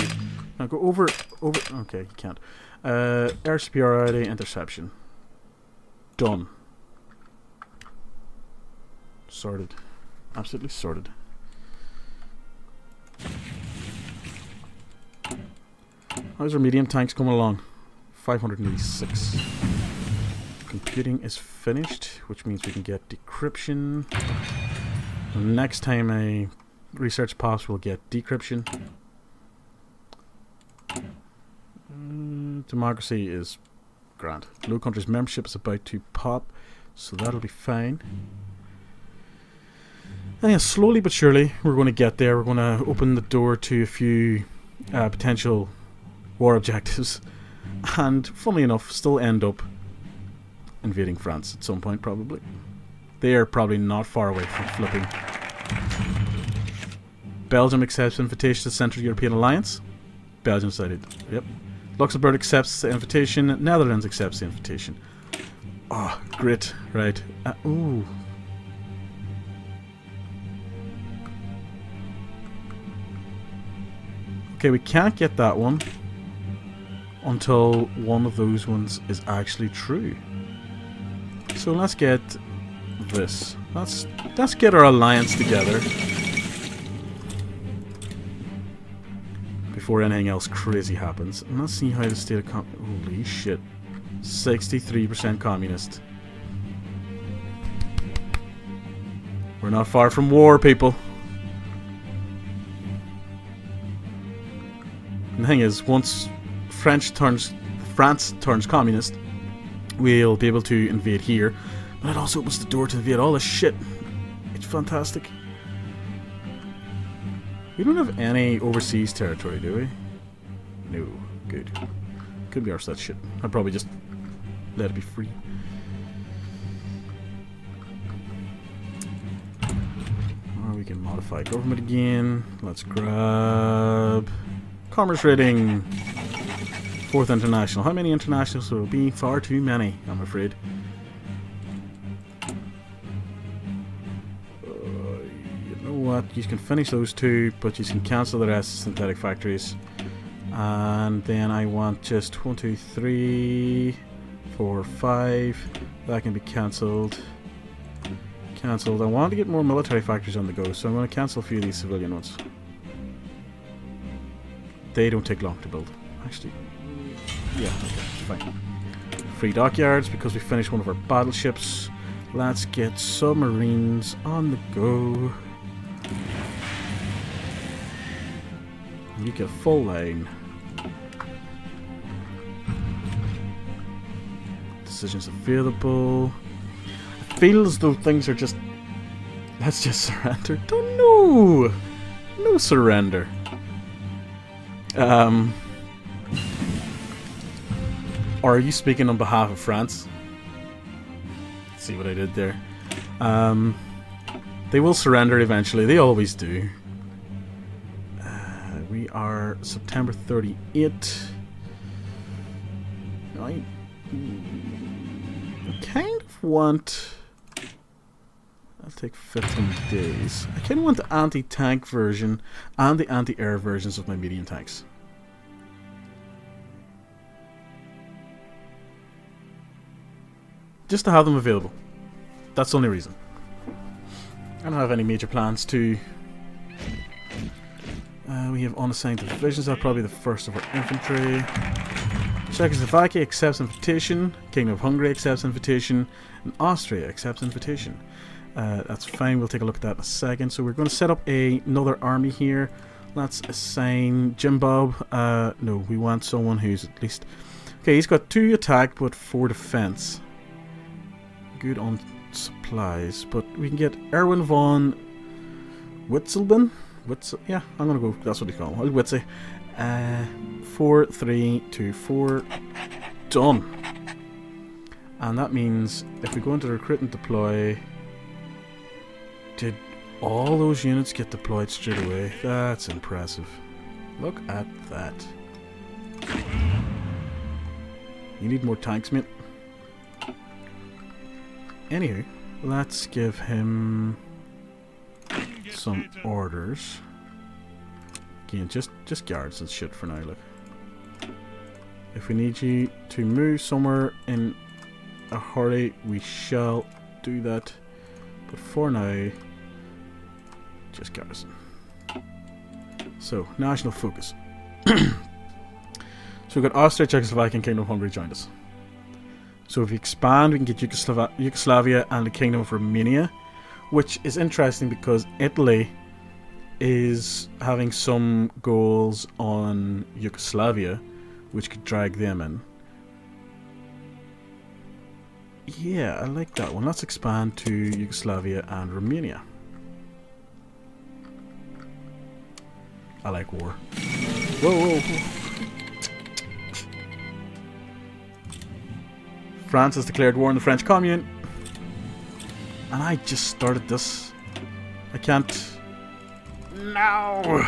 now go over. Okay, you can't. Air superiority, interception. Done. Sorted. Absolutely sorted. How's our medium tanks coming along? 586. Computing is finished, which means we can get decryption. The next time a research pops, we'll get decryption. Democracy is grand. Low Countries membership is about to pop, so that'll be fine. And yeah, slowly but surely, we're going to get there. We're going to open the door to a few potential war objectives, and funnily enough, still end up invading France at some point, probably. They are probably not far away from flipping. Belgium accepts invitation to the Central European Alliance. Belgium decided, yep. Luxembourg accepts the invitation. Netherlands accepts the invitation. Oh, great. Right. Ooh. Okay, we can't get that one until one of those ones is actually true. So let's get this. Let's get our alliance together before anything else crazy happens. And let's see how the state of holy shit. 63% communist. We're not far from war, people. And the thing is, once France turns communist, we'll be able to invade here, but it also opens the door to invade all this shit. It's fantastic. We don't have any overseas territory, do we? No. Good. Could be arse that shit. I'd probably just let it be free. Or we can modify government again. Let's grab commerce rating. 4th international. How many internationals will be? Far too many, I'm afraid. You know what? You can finish those two, but you can cancel the rest of synthetic factories. And then I want just 1, 2, 3, 4, 5. That can be cancelled. Cancelled. I want to get more military factories on the go, so I'm going to cancel a few of these civilian ones. They don't take long to build. Actually, yeah, okay, fine. free dockyards because we finished one of our battleships. Let's get submarines on the go. You get a full line. Decisions available. I feel as though things are just... Let's just surrender. Don't know. No surrender. Or are you speaking on behalf of France? See what I did there. They will surrender eventually. They always do. We are September 38. I kind of want... I'll take 15 days. I kind of want the anti-tank version and the anti-air versions of my medium tanks. Just to have them available. That's the only reason. I don't have any major plans to... we have unassigned divisions. That's probably the first of our infantry. Czechoslovakia accepts invitation. Kingdom of Hungary accepts invitation. And Austria accepts invitation. That's fine. We'll take a look at that in a second. So we're going to set up another army here. Let's assign Jim Bob. No, we want someone who's at least... Okay, he's got 2 attack but 4 defense. Good on supplies. But we can get Erwin von Witzelben. Yeah, I'm gonna go. That's what he call him. Witzy. 4, 3, 2, 4. Done. And that means if we go into recruit and deploy, did all those units get deployed straight away? That's impressive. Look at that. You need more tanks, mate. Anywho, let's give him some orders. Again, just guards and shit for now. Look, if we need you to move somewhere in a hurry, we shall do that. But for now, just garrison. So, national focus. So we've got Austria, Czechoslovakia, and Kingdom of Hungary joined us. So if we expand, we can get Yugoslavia and the Kingdom of Romania, which is interesting because Italy is having some goals on Yugoslavia, which could drag them in. Yeah, I like that one. Let's expand to Yugoslavia and Romania. I like war. Whoa, whoa, whoa. France has declared war on the French Commune. And I just started this. I can't... No!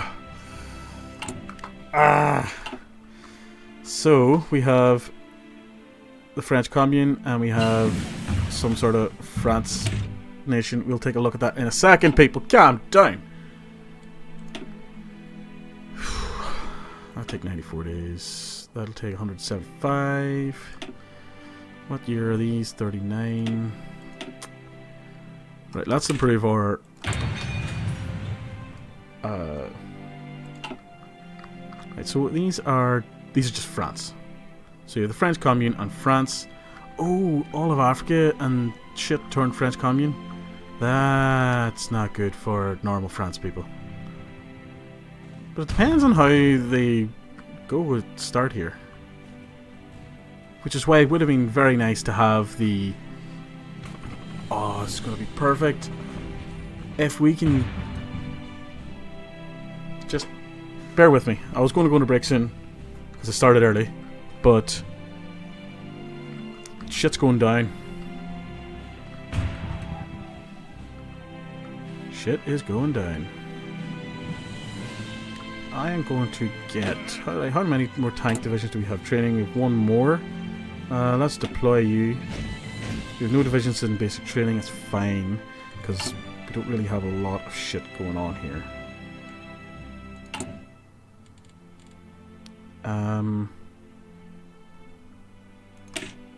So, we have the French Commune and we have some sort of France nation. We'll take a look at that in a second, people. Calm down! That'll take 94 days. That'll take 175. What year are these? 39. Right, let's improve our... Right, so these are just France. So you have the French Commune and France. Oh, all of Africa and shit turned French Commune. That's not good for normal France people. But it depends on how they go with start here. Which is why it would have been very nice to have the... Oh, it's going to be perfect. If we can... Just bear with me. I was going to go into break soon, because I started early. But... shit's going down. Shit is going down. I am going to get... How many more tank divisions do we have training? We have one more. Let's deploy you. We have no divisions in basic training. It's fine, because we don't really have a lot of shit going on here.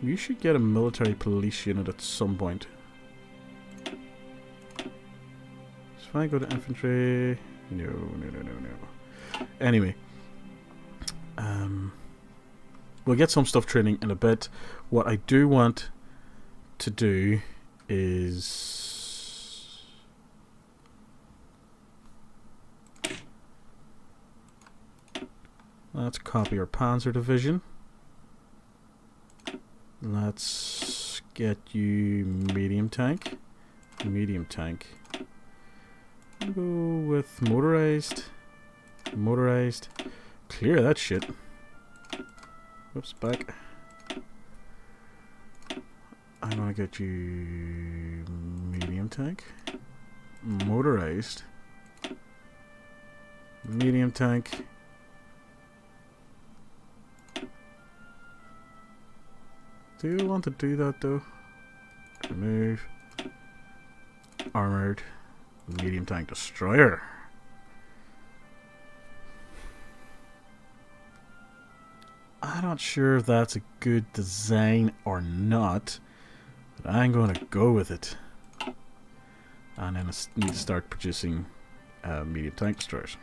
We should get a military police unit at some point. So if I go to infantry... No. Anyway. we'll get some stuff training in a bit. What I do want to do is let's copy our Panzer division. Let's get you medium tank. Medium tank. Go with motorized. Motorized. Clear that shit. Whoops, back. I'm gonna get you medium tank. Motorized. Medium tank. Do you want to do that though? Remove. Armored. Medium tank destroyer. I'm not sure if that's a good design or not, but I'm going to go with it. And then I need to start producing medium tank destroyers.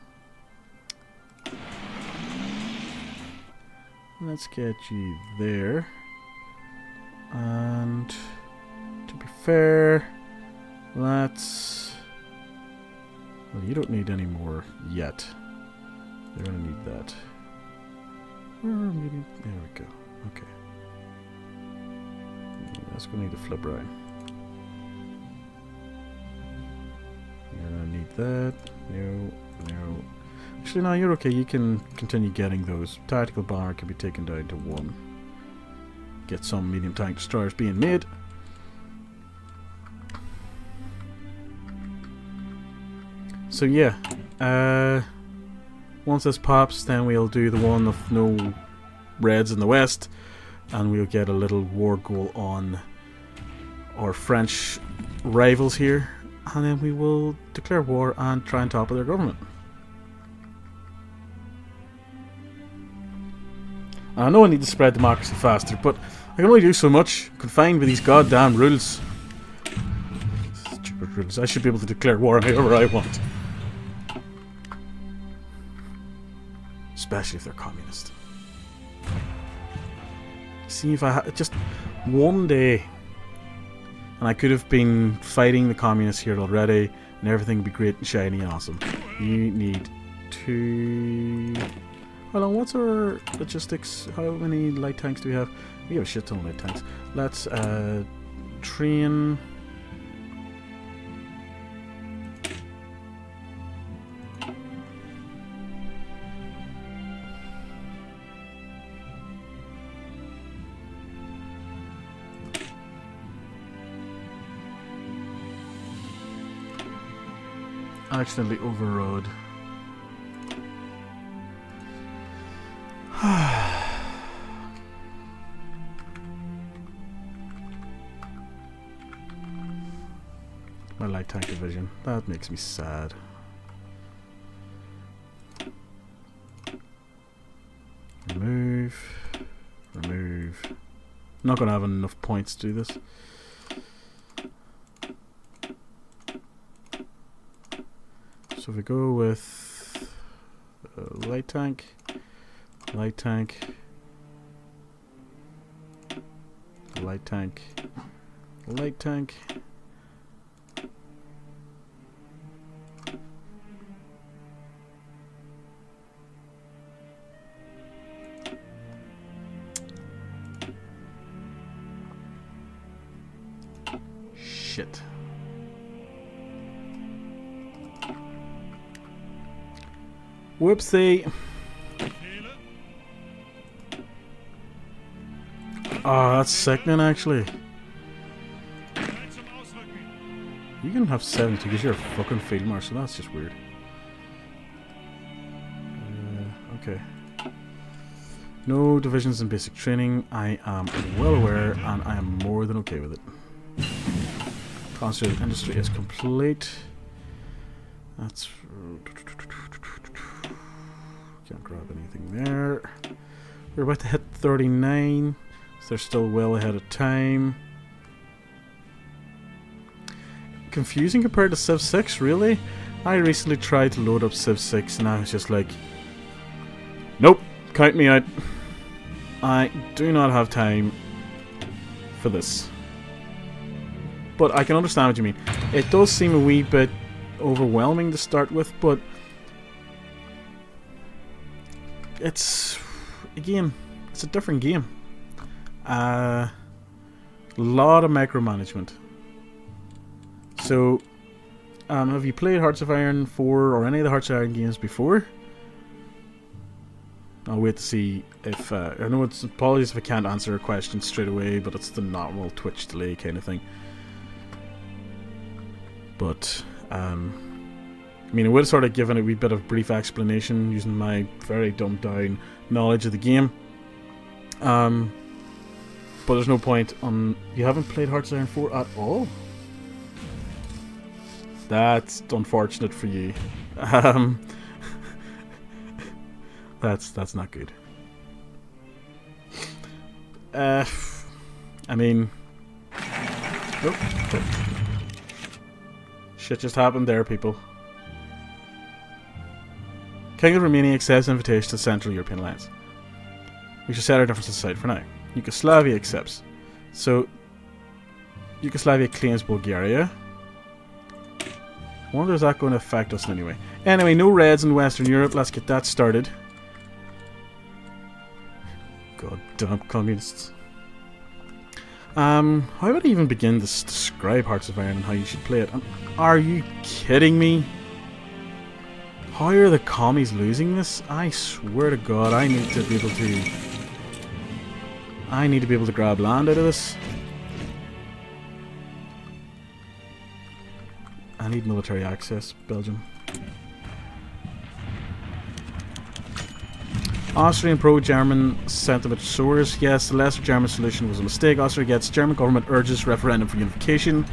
Let's get you there. And to be fair, let's... Well, you don't need any more yet. You're going to need that. Medium, there we go. Okay. That's going to need a flip right. You're going to need that. No, no. Actually, no, you're okay. You can continue getting those. Tactical bomber can be taken down to 1. Get some medium tank destroyers being made. So yeah, once this pops, then we'll do the one of no reds in the west, and we'll get a little war goal on our French rivals here, and then we will declare war and try and topple their government. I know I need to spread democracy faster, but I can only do so much, confined by these goddamn rules. Stupid rules. I should be able to declare war on whoever I want. Especially if they're communist. See, if I had just one day, and I could have been fighting the communists here already, and everything would be great and shiny and awesome. You need to... Hold on, what's our logistics? How many light tanks do we have? We have a shit ton of light tanks. Let's train... accidentally overrode. My light tank division. That makes me sad. Remove. Remove. I'm not going to have enough points to do this. So if we go with light tank, light tank, light tank, light tank. Shit. Whoopsie. Oh, that's sickening, actually. You can have 70 because you're a fucking field marshal. That's just weird. Okay. No divisions in basic training. I am well aware, and I am more than okay with it. Concentrated industry is complete. That's... Can't grab anything there. We're about to hit 39, so they're still well ahead of time. Confusing compared to Civ 6, really? I recently tried to load up Civ 6 and I was just like, nope, count me out. I do not have time for this. But I can understand what you mean. It does seem a wee bit overwhelming to start with, but it's, again, it's a different game. A lot of micromanagement. So, have you played Hearts of Iron 4 or any of the Hearts of Iron games before? I'll wait to see if, I know it's, apologies if I can't answer a question straight away, but it's the normal Twitch delay kind of thing. But, I mean, I would have sort of given a wee bit of brief explanation using my very dumbed down knowledge of the game. But there's no point on... You haven't played Hearts of Iron 4 at all? That's unfortunate for you. That's not good. I mean... Oh. Shit just happened there, people. King of Romania accepts invitation to the Central European Alliance. We should set our differences aside for now. Yugoslavia accepts. So, Yugoslavia claims Bulgaria. I wonder is that going to affect us in any way. Anyway, no Reds in Western Europe. Let's get that started. Goddamn communists. How would I even begin to describe Hearts of Iron and how you should play it? Are you kidding me? How are the commies losing this? I swear to God, I need to be able to grab land out of this. I need military access, Belgium. Austrian pro-German sentiment soars. Yes, the lesser German solution was a mistake. Austria gets German government urges referendum for unification.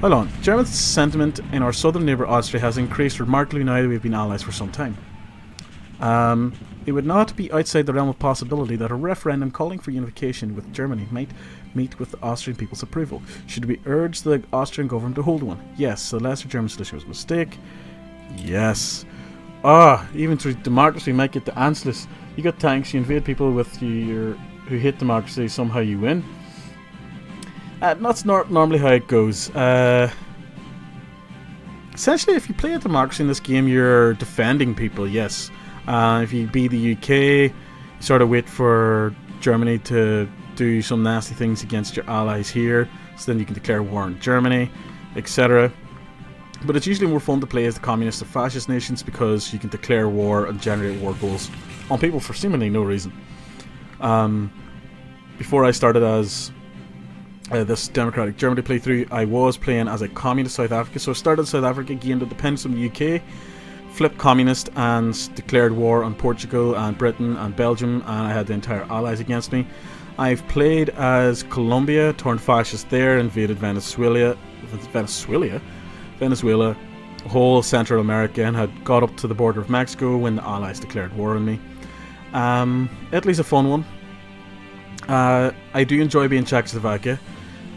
Hold on. German sentiment in our southern neighbour Austria has increased remarkably now that we've been allies for some time. It would not be outside the realm of possibility that a referendum calling for unification with Germany might meet with the Austrian people's approval. Should we urge the Austrian government to hold one? Yes, the lesser German solution was a mistake. Yes. Even through democracy, you might get the answers. You got tanks, you invade people with who hate democracy, somehow you win. That's not normally how it goes. Essentially, if you play a democracy in this game, you're defending people, yes. If you be the UK, you sort of wait for Germany to do some nasty things against your allies here, so then you can declare war on Germany, etc. But it's usually more fun to play as the communist or fascist nations because you can declare war and generate war goals on people for seemingly no reason. Before I started as this Democratic Germany playthrough, I was playing as a communist South Africa. So I started South Africa, gained independence from the UK, flipped communist and declared war on Portugal and Britain and Belgium, and I had the entire allies against me. I've played as Colombia, turned fascist there, invaded Venezuela, whole Central America, and had got up to the border of Mexico when the Allies declared war on me. Italy's a fun one. I do enjoy being Czechoslovakia.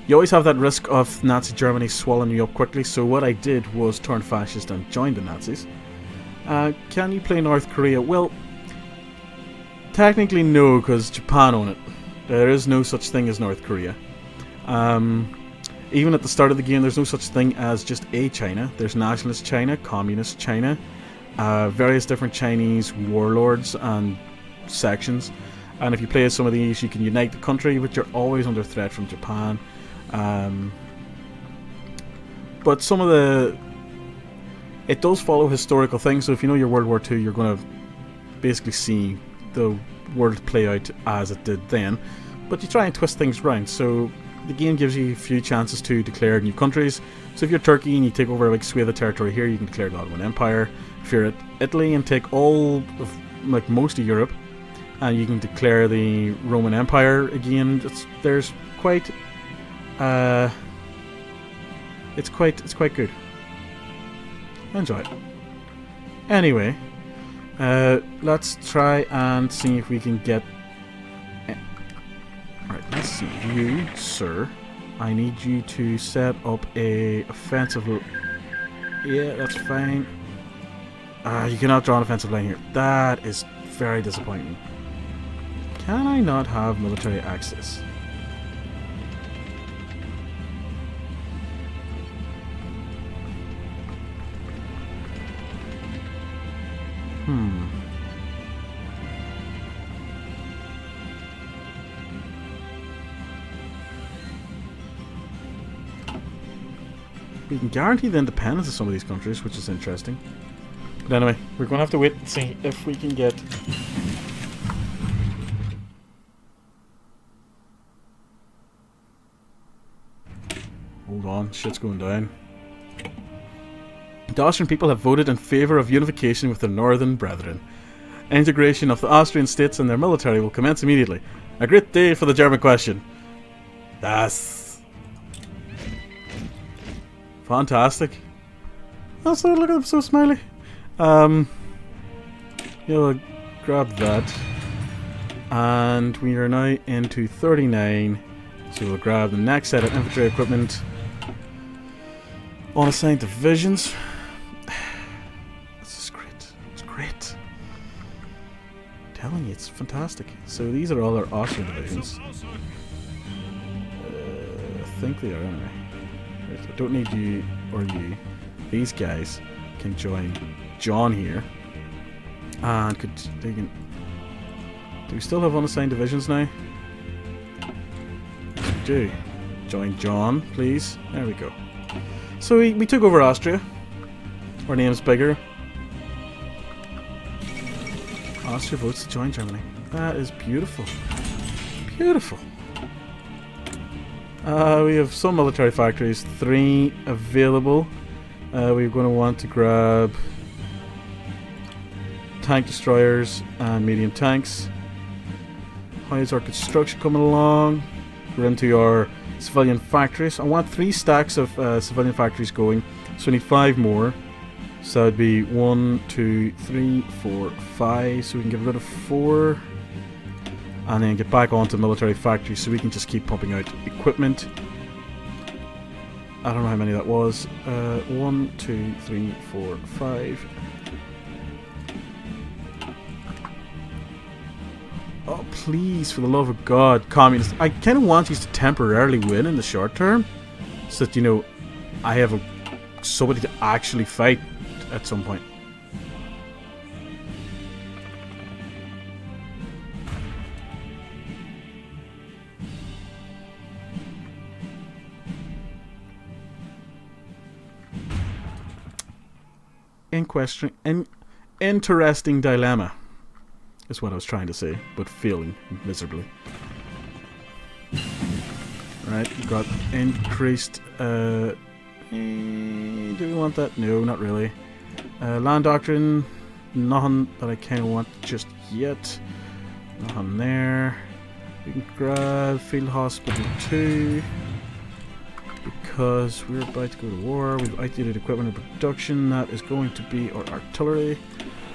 You always have that risk of Nazi Germany swallowing you up quickly, so what I did was turn fascist and join the Nazis. Can you play North Korea? Well, technically no, because Japan own it. There is no such thing as North Korea. Even at the start of the game, there's no such thing as just a China. There's nationalist China, communist China, various different Chinese warlords and sections. And if you play as some of these, you can unite the country, but you're always under threat from Japan. But some of the... It does follow historical things, so if you know your World War II, you're going to basically see the world play out as it did then. But you try and twist things around, so the game gives you a few chances to declare new countries. So if you're Turkey and you take over a big swathe of territory here, you can declare the Ottoman Empire. If you're at Italy and take all of, like, most of Europe, and you can declare the Roman Empire again. There's quite, it's quite good. Enjoy it. Anyway, let's try and see if we can get. Alright, let's see. You, sir, I need you to set up a offensive. Yeah, that's fine. You cannot draw an offensive line here. That is very disappointing. Can I not have military access? We can guarantee the independence of some of these countries, which is interesting. But anyway, we're going to have to wait and see if we can get... Hold on, shit's going down. The Austrian people have voted in favour of unification with their northern brethren. Integration of the Austrian states and their military will commence immediately. A great day for the German question. That's fantastic. Also, look at them, so smiley. You'll grab that. And we are now into 39. So we'll grab the next set of infantry equipment. Unassigned divisions. This is great. It's great. I'm telling you, it's fantastic. So these are all our Austrian divisions. I think they are anyway. Right, I don't need you or you. These guys can join John here. And they can... Do we still have unassigned divisions now? Yes, we do. Join John, please. There we go. So we took over Austria. Our name's bigger. Austria votes to join Germany. That is beautiful. Beautiful. We have some military factories. 3 available. We're going to want to grab tank destroyers and medium tanks. How is our construction coming along? We're into our civilian factories. I want 3 stacks of civilian factories going, so we need 5 more. So that would be 1, 2, 3, 4, 5. So we can get rid of 4 and then get back onto military factories so we can just keep pumping out equipment. I don't know how many that was. 1, 2, 3, 4, 5. Oh, please, for the love of God, communists. I kind of want you to temporarily win in the short term, so that, you know, I have somebody to actually fight at some point. Interesting dilemma is what I was trying to say, but failing miserably. Right, we've got increased... do we want that? No, not really. Land doctrine, nothing that I kind of want just yet. Nothing there. We can grab Field Hospital 2. Because we're about to go to war. We've outdated equipment and production. That is going to be our artillery.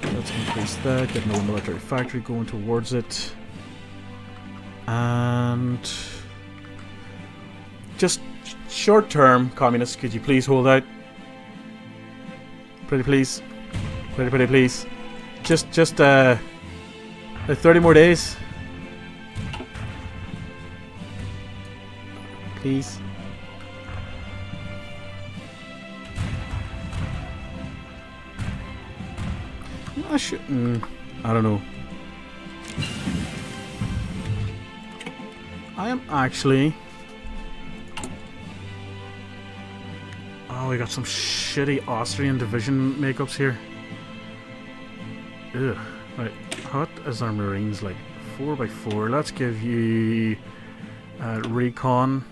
Let's increase that. Get another military factory going towards it. And... just short term, communists, could you please hold out? Pretty please. Pretty please. Just 30 more days. Please. I shouldn't. I don't know. I am actually... Oh, we got some shitty Austrian division makeups here. Ugh. Right, what is our Marines like? 4x4. Let's give you recon,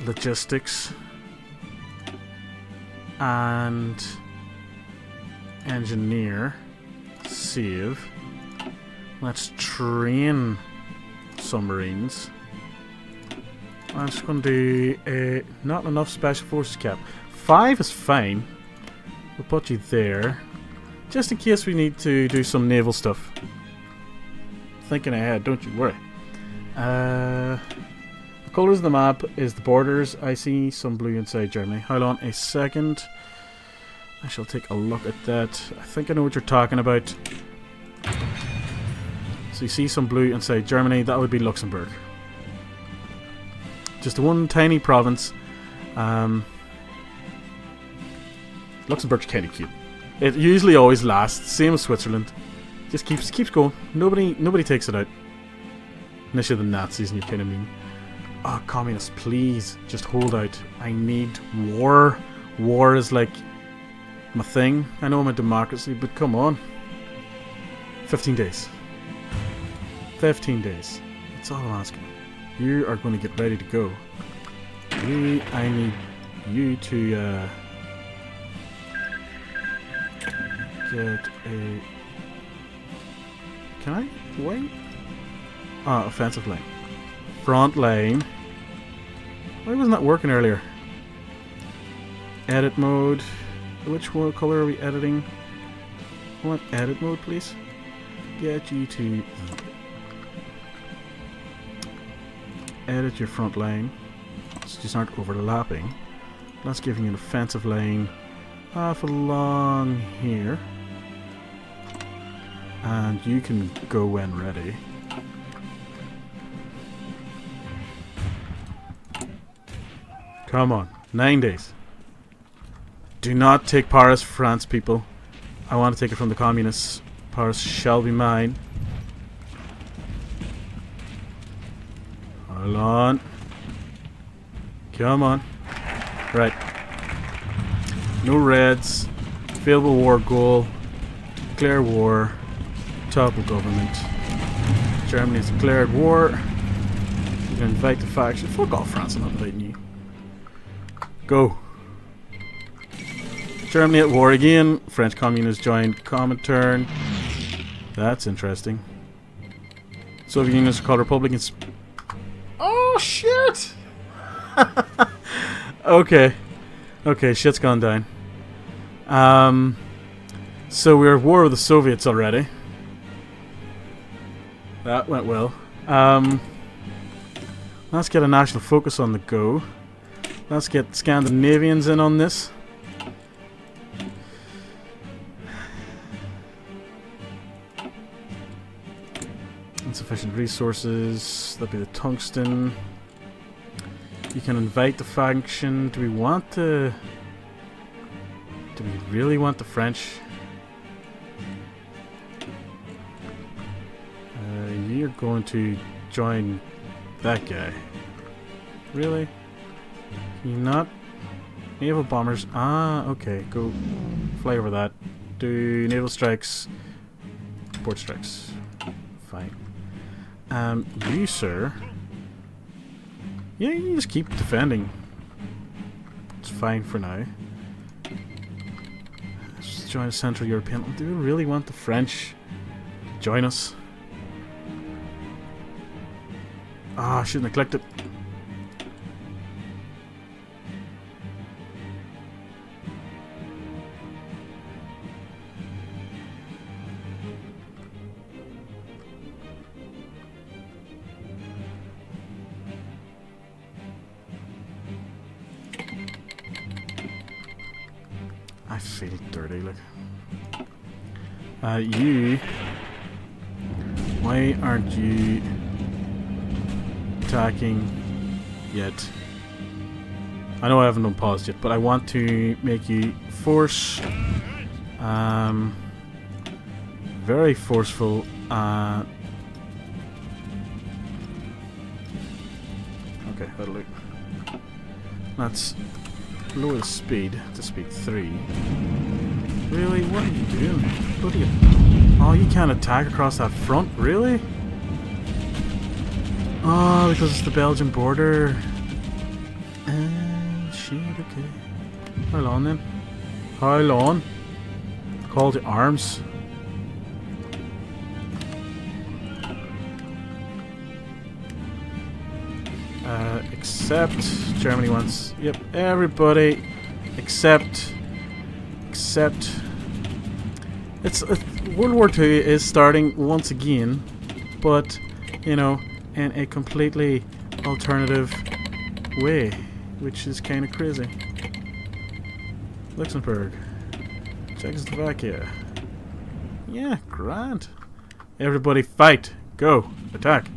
logistics, and engineer. Save. Let's train submarines. I'm just going to do not enough special forces cap. 5 is fine. We'll put you there, just in case we need to do some naval stuff. Thinking ahead, don't you worry. The colours of the map is the borders. I see some blue inside Germany. Hold on a second. I shall take a look at that. I think I know what you're talking about. So you see some blue inside Germany, that would be Luxembourg. Just one tiny province. Luxembourg's kind of cute. It usually always lasts, same as Switzerland. Just keeps going. Nobody takes it out. Unless you're the Nazis and you're kind of mean. Oh, communists, please, just hold out. I need war. War is like my thing. I know I'm a democracy, but come on. 15 days. 15 days. That's all I'm asking. You are going to get ready to go. I need you to get a... Can I? Wait. Ah, offensive line. Front line. Why wasn't that working earlier? Edit mode. Which one color are we editing? I want edit mode, please. Get you to edit your front line. So just aren't overlapping. Let's give you an offensive line half along here. And you can go when ready. Come on. 9 days. Do not take Paris, France, people. I want to take it from the communists. Paris shall be mine. Hold on. Come on. Right. No reds. Failable war goal. Declare war. Topple government. Germany has declared war. You can invite the faction. Fuck off, France. I'm not inviting you. Go. Germany at war again. French communists joined Comintern. That's interesting. Soviet Unionists called Republicans. Oh shit! Okay. Okay, shit's gone down. So we're at war with the Soviets already. That went well. Let's get a national focus on the go. Let's get Scandinavians in on this. Insufficient resources. That'd be the tungsten. You can invite the faction. Do we want the... Do we really want the French? You're going to join that guy. Really? Can you not? Naval bombers. Ah, okay. Go fly over that. Do naval strikes. Port strikes. Fine. You, sir. Yeah, you just keep defending. It's fine for now. Let's just join a Central European. Do we really want the French to join us? Ah, I shouldn't have clicked it. I feel dirty, look. You... Why aren't you attacking yet? I know I haven't done pause yet, but I want to make you force... very forceful. Okay, that'll do. Let's lower the speed to speed 3. Really? What are you doing? Bloody... Oh, you can't attack across that front? Really? Oh, because it's the Belgian border. Shit, okay. How long then? How long? Call to arms. Except Germany wants... Yep, everybody except it's World War II is starting once again, but you know, in a completely alternative way, which is kind of crazy. Luxembourg, Czechoslovakia. Yeah, grand. Everybody fight. Go. Attack.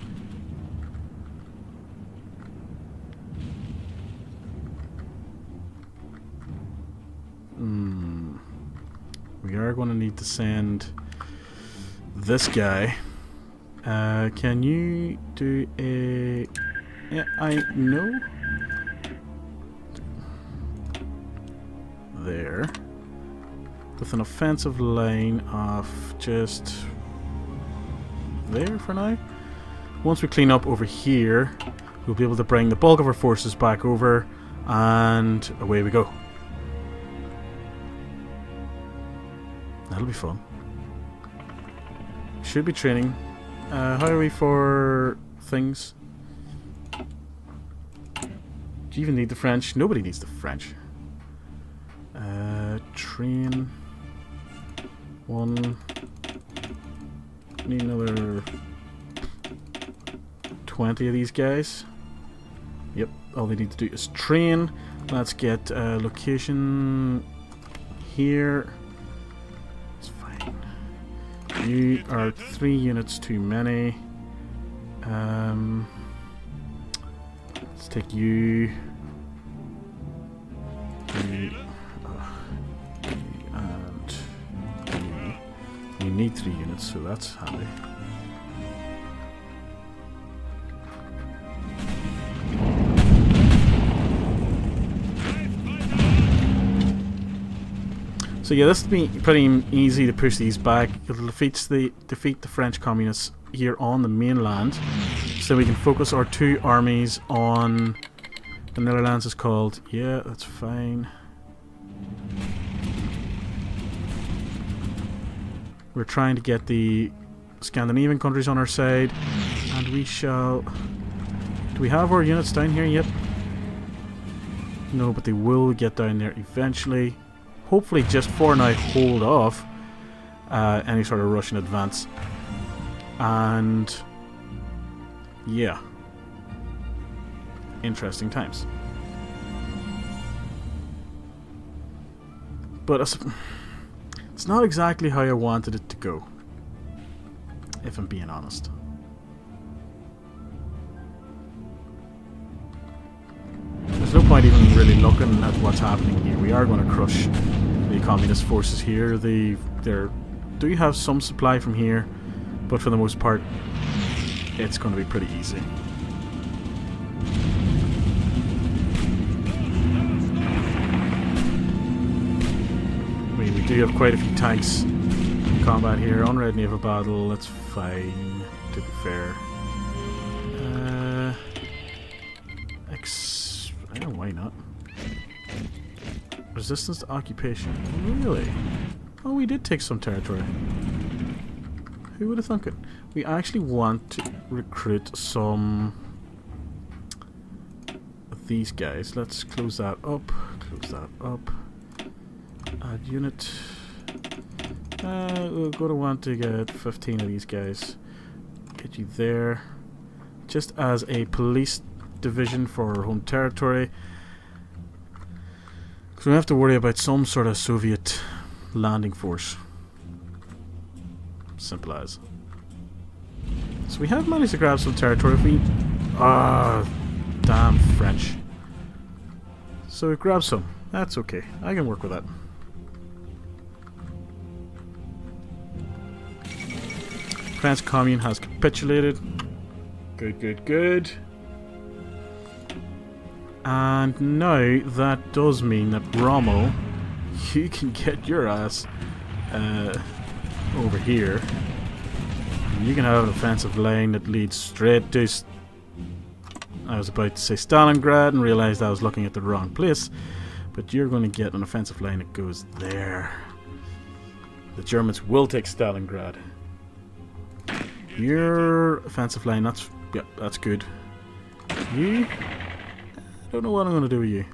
We are going to need to send this guy. Can you do a... Yeah, I know. There. With an offensive line of just there for now. Once we clean up over here, we'll be able to bring the bulk of our forces back over, and away we go. That'll be fun. Should be training. How are we for things? Do you even need the French? Nobody needs the French. Train. One. Need another 20 of these guys. Yep, all they need to do is train. Let's get location here. It's fine. You are 3 units too many. Let's take you. You need 3 units, so that's handy. So yeah, this will be pretty easy to push these back. It'll defeat the French communists here on the mainland, so we can focus our 2 armies on the Netherlands. Is called. Yeah, that's fine. We're trying to get the Scandinavian countries on our side, and we shall... Do we have our units down here yet? No, but they will get down there eventually. Hopefully just for now hold off any sort of Russian advance. And... yeah. Interesting times. But... it's not exactly how I wanted it to go, if I'm being honest. There's no point even really looking at what's happening here. We are going to crush the communist forces here. They do have some supply from here, but for the most part, it's going to be pretty easy. We do have quite a few tanks in combat here. Unread naval battle, that's fine, to be fair. I don't know, why not? Resistance to occupation. Really? Oh, we did take some territory. Who would have thunk it? We actually want to recruit some of these guys. Let's close that up. Close that up. Add unit. We're going to want to get 15 of these guys. Get you there. Just as a police division for our home territory. Because we have to worry about some sort of Soviet landing force. Simple as. So we have managed to grab some territory. If we... damn French. So we grabbed some. That's okay. I can work with that. France Commune has capitulated. Good, good, good. And now that does mean that Rommel, you can get your ass over here. You can have an offensive line that leads straight to... I was about to say Stalingrad and realised I was looking at the wrong place. But you're going to get an offensive line that goes there. The Germans will take Stalingrad. Your offensive line, that's good. You... I don't know what I'm going to do with you.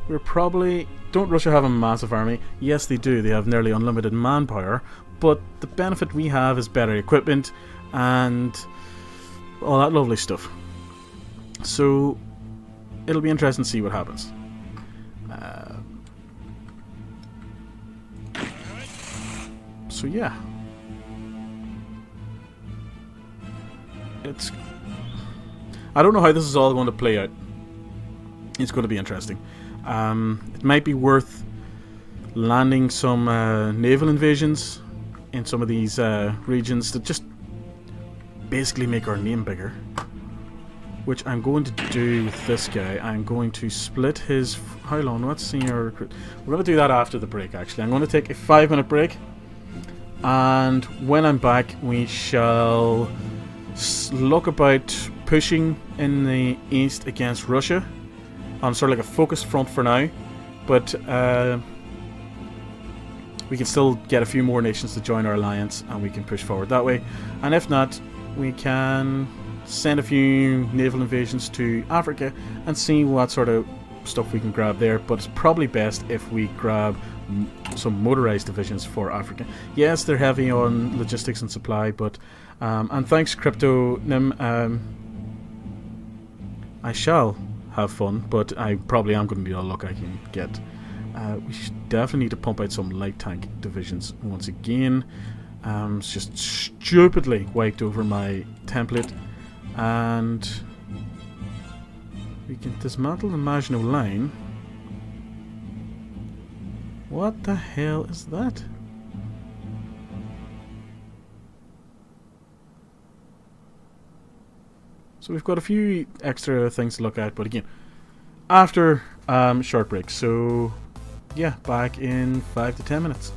We're probably... Don't Russia have a massive army? Yes, they do. They have nearly unlimited manpower. But the benefit we have is better equipment and all that lovely stuff. So it'll be interesting to see what happens. So yeah, I don't know how this is all going to play out. It's going to be interesting. It might be worth landing some naval invasions in some of these regions that just basically make our name bigger. Which I'm going to do with this guy. I'm going to split his... How long? Let's see our recruit. We're going to do that after the break, actually. I'm going to take a 5-minute break. And when I'm back, we shall look about pushing in the east against Russia on sort of like a focused front for now. But we can still get a few more nations to join our alliance, and we can push forward that way. And if not, we can send a few naval invasions to Africa and see what sort of stuff we can grab there. But it's probably best if we grab some motorized divisions for Africa. Yes, they're heavy on logistics and supply, but and thanks Crypto Nim, I shall have fun, but I probably am going to need all the luck I can get. We definitely need to pump out some light tank divisions once again. It's just stupidly wiped over my template. And we can dismantle the Maginot Line. What the hell is that? So we've got a few extra things to look at, but again, after short break. So yeah, back in 5 to 10 minutes.